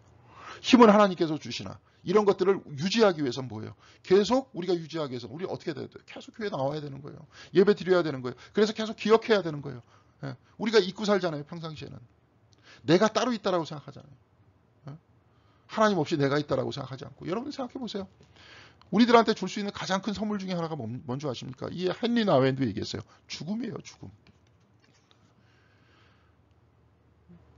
[SPEAKER 1] 힘은 하나님께서 주시나 이런 것들을 유지하기 위해서는 뭐예요? 계속 우리가 유지하기 위해서 우리 어떻게 돼야 돼요? 계속 교회 나와야 되는 거예요. 예배 드려야 되는 거예요. 그래서 계속 기억해야 되는 거예요. 우리가 잊고 살잖아요. 평상시에는. 내가 따로 있다라고 생각하잖아요. 하나님 없이 내가 있다라고 생각하지 않고 여러분 생각해 보세요. 우리들한테 줄 수 있는 가장 큰 선물 중에 하나가 뭔지 아십니까? 이 헨리 나웬도 얘기했어요. 죽음이에요. 죽음.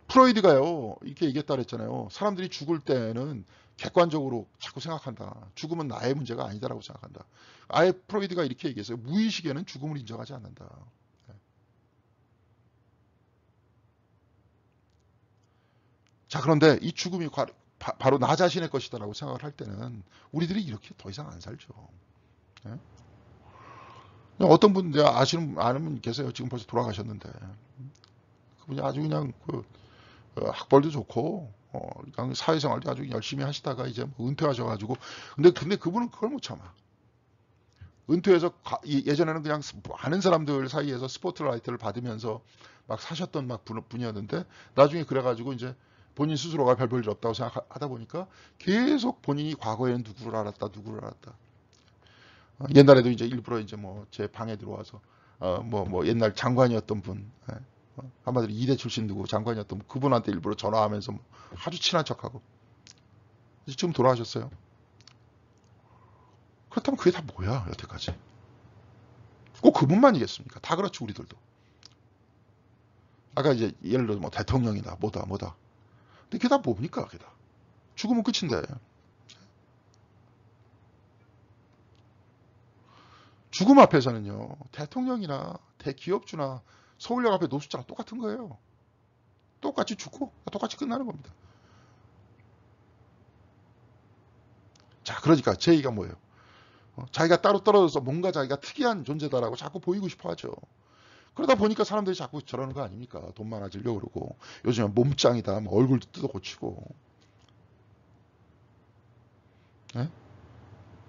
[SPEAKER 1] 프로이드가요. 이렇게 얘기했다 그랬잖아요. 사람들이 죽을 때는 객관적으로 자꾸 생각한다. 죽음은 나의 문제가 아니다라고 생각한다. 아예 프로이드가 이렇게 얘기했어요. 무의식에는 죽음을 인정하지 않는다. 자, 그런데 이 죽음이 바로 나 자신의 것이다라고 생각을 할 때는 우리들이 이렇게 더 이상 안 살죠. 어떤 분 내가 아는 분 계세요. 지금 벌써 돌아가셨는데 그분이 아주 그냥 학벌도 좋고 그냥 사회생활도 아주 열심히 하시다가 이제 은퇴하셔가지고 근데 그분은 그걸 못 참아. 은퇴해서 예전에는 그냥 아는 사람들 사이에서 스포트라이트를 받으면서 막 사셨던 막 분이었는데 나중에 그래가지고 이제 본인 스스로가 별 볼 일 없다고 생각하다 보니까 계속 본인이 과거에는 누구를 알았다. 옛날에도 이제 일부러 이제 뭐 제 방에 들어와서 뭐 옛날 장관이었던 분, 한마디로 이대 출신 누구 장관이었던 분, 그분한테 일부러 전화하면서 뭐 아주 친한 척하고 지금 돌아가셨어요. 그렇다면 그게 다 뭐야 여태까지? 꼭 그분만이겠습니까? 다 그렇죠 우리들도. 아까 이제 예를 들어 뭐 대통령이다 뭐다. 근데 그게 다 뭡니까 그게 다? 죽으면 끝인데. 죽음 앞에서는요. 대통령이나 대기업주나 서울역 앞에 노숙자랑 똑같은 거예요. 똑같이 죽고 똑같이 끝나는 겁니다. 자, 그러니까 제 얘기가 뭐예요? 자기가 따로 떨어져서 뭔가 자기가 특이한 존재다라고 자꾸 보이고 싶어 하죠. 그러다 보니까 사람들이 자꾸 저러는 거 아닙니까? 돈 많아지려고 그러고 요즘은 몸짱이다. 뭐 얼굴도 뜯어 고치고. 네?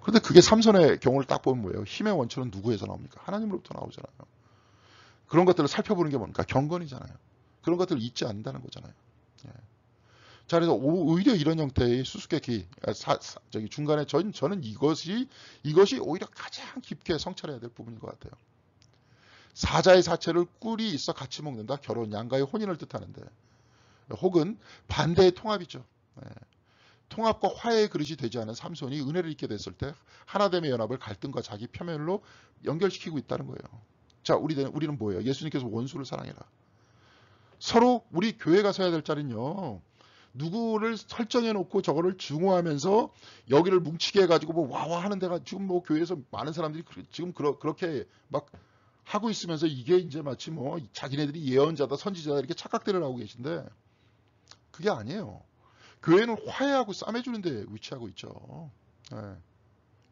[SPEAKER 1] 그런데 그게 삼손의 경우를 딱 보면 뭐예요? 힘의 원천은 누구에서 나옵니까? 하나님으로부터 나오잖아요. 그런 것들을 살펴보는 게 뭡니까? 경건이잖아요. 그런 것들을 잊지 않는다는 거잖아요. 예. 자, 그래서 오히려 이런 형태의 수수께끼, 중간에 저는 이것이 오히려 가장 깊게 성찰해야 될 부분인 것 같아요. 사자의 사체를 꿀이 있어 같이 먹는다. 결혼, 양가의 혼인을 뜻하는데, 혹은 반대의 통합이죠. 예. 통합과 화해의 그릇이 되지 않은 삼손이 은혜를 입게 됐을 때 하나됨의 연합을 갈등과 자기 표면으로 연결시키고 있다는 거예요. 자, 우리는 뭐예요? 예수님께서 원수를 사랑해라. 서로 우리 교회가 서야 될 자리는요. 누구를 설정해 놓고 저거를 증오하면서 여기를 뭉치게 해가지고 뭐 와와 하는 데가 지금 뭐 교회에서 많은 사람들이 지금 그렇게 막 하고 있으면서 이게 이제 마치 뭐 자기네들이 예언자다 선지자다 이렇게 착각들을 하고 계신데 그게 아니에요. 교회는 화해하고 싸매주는 데 위치하고 있죠. 네.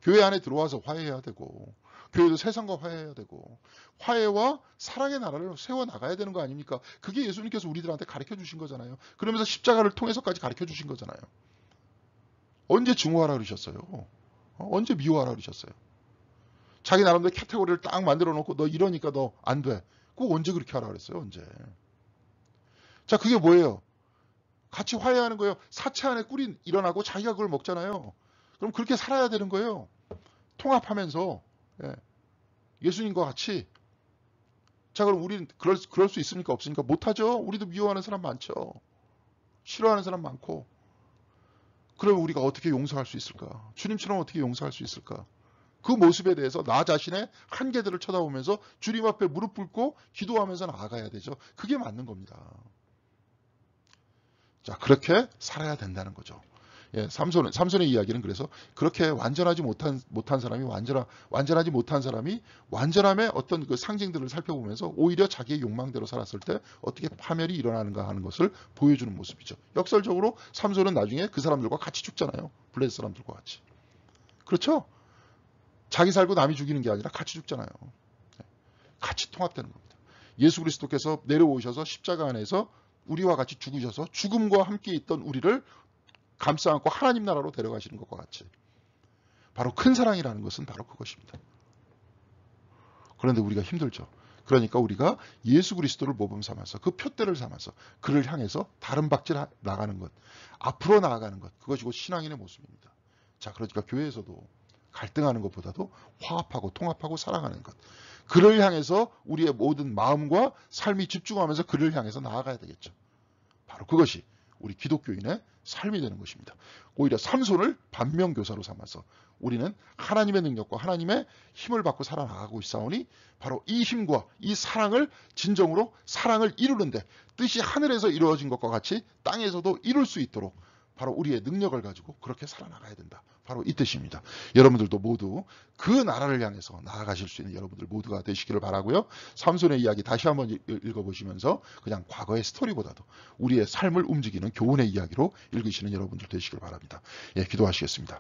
[SPEAKER 1] 교회 안에 들어와서 화해해야 되고 교회도 세상과 화해해야 되고 화해와 사랑의 나라를 세워나가야 되는 거 아닙니까? 그게 예수님께서 우리들한테 가르쳐 주신 거잖아요. 그러면서 십자가를 통해서까지 가르쳐 주신 거잖아요. 언제 증오하라 그러셨어요? 언제 미워하라 그러셨어요? 자기 나름대로 카테고리를 딱 만들어 놓고 너 이러니까 너 안 돼. 꼭 언제 그렇게 하라 그랬어요? 언제? 자, 그게 뭐예요? 같이 화해하는 거예요. 사체 안에 꿀이 일어나고 자기가 그걸 먹잖아요. 그럼 그렇게 살아야 되는 거예요. 통합하면서. 예. 예수님과 같이. 자, 그럼 우리는 그럴 수 있습니까? 없습니까? 못하죠. 우리도 미워하는 사람 많죠. 싫어하는 사람 많고. 그럼 우리가 어떻게 용서할 수 있을까? 주님처럼 어떻게 용서할 수 있을까? 그 모습에 대해서 나 자신의 한계들을 쳐다보면서 주님 앞에 무릎 꿇고 기도하면서 나아가야 되죠. 그게 맞는 겁니다. 자, 그렇게 살아야 된다는 거죠. 예, 삼손의 이야기는 그래서 그렇게 완전하지 못한 사람이 완전하지 못한 사람이 완전함의 어떤 그 상징들을 살펴보면서 오히려 자기의 욕망대로 살았을 때 어떻게 파멸이 일어나는가 하는 것을 보여주는 모습이죠. 역설적으로 삼손은 나중에 그 사람들과 같이 죽잖아요. 블레셋 사람들과 같이. 그렇죠? 자기 살고 남이 죽이는 게 아니라 같이 죽잖아요. 같이 통합되는 겁니다. 예수 그리스도께서 내려오셔서 십자가 안에서 우리와 같이 죽으셔서 죽음과 함께 있던 우리를 감싸 안고 하나님 나라로 데려가시는 것과 같이 바로 큰 사랑이라는 것은 바로 그것입니다. 그런데 우리가 힘들죠. 그러니까 우리가 예수 그리스도를 모범 삼아서 그 표대를 삼아서 그를 향해서 다른 박질 나가는 것, 앞으로 나아가는 것, 그것이 곧 신앙인의 모습입니다. 자, 그러니까 교회에서도 갈등하는 것보다도 화합하고 통합하고 사랑하는 것, 그를 향해서 우리의 모든 마음과 삶이 집중하면서 그를 향해서 나아가야 되겠죠. 바로 그것이 우리 기독교인의 삶이 되는 것입니다. 오히려 삼손을 반면교사로 삼아서 우리는 하나님의 능력과 하나님의 힘을 받고 살아나가고 있사오니 바로 이 힘과 이 사랑을 진정으로 사랑을 이루는데 뜻이 하늘에서 이루어진 것과 같이 땅에서도 이룰 수 있도록 바로 우리의 능력을 가지고 그렇게 살아나가야 된다. 바로 이 뜻입니다. 여러분들도 모두 그 나라를 향해서 나아가실 수 있는 여러분들 모두가 되시기를 바라고요. 삼손의 이야기 다시 한번 읽어보시면서 그냥 과거의 스토리보다도 우리의 삶을 움직이는 교훈의 이야기로 읽으시는 여러분들 되시길 바랍니다. 예, 기도하시겠습니다.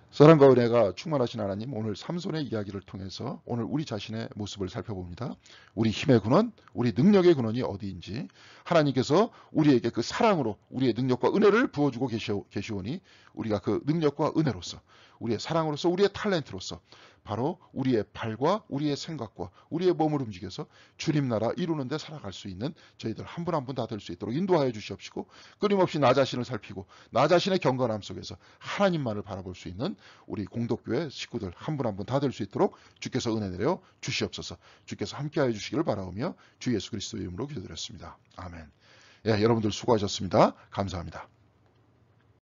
[SPEAKER 1] 사랑과 은혜가 충만하신 하나님, 오늘 삼손의 이야기를 통해서 오늘 우리 자신의 모습을 살펴봅니다. 우리 힘의 근원, 우리 능력의 근원이 어디인지 하나님께서 우리에게 그 사랑으로 우리의 능력과 은혜를 부어주고 계시오니 우리가 그 능력과 은혜로서 우리의 사랑으로서 우리의 탤런트로서 바로 우리의 발과 우리의 생각과 우리의 몸을 움직여서 주님 나라 이루는 데 살아갈 수 있는 저희들 한 분 한 분 다 될 수 있도록 인도하여 주시옵시고 끊임없이 나 자신을 살피고 나 자신의 경건함 속에서 하나님만을 바라볼 수 있는 우리 공덕교회 식구들 한 분 한 분 다 될 수 있도록 주께서 은혜 내려 주시옵소서. 주께서 함께하여 주시기를 바라오며 주 예수 그리스도의 이름으로 기도드렸습니다. 아멘. 예, 여러분들 수고하셨습니다. 감사합니다.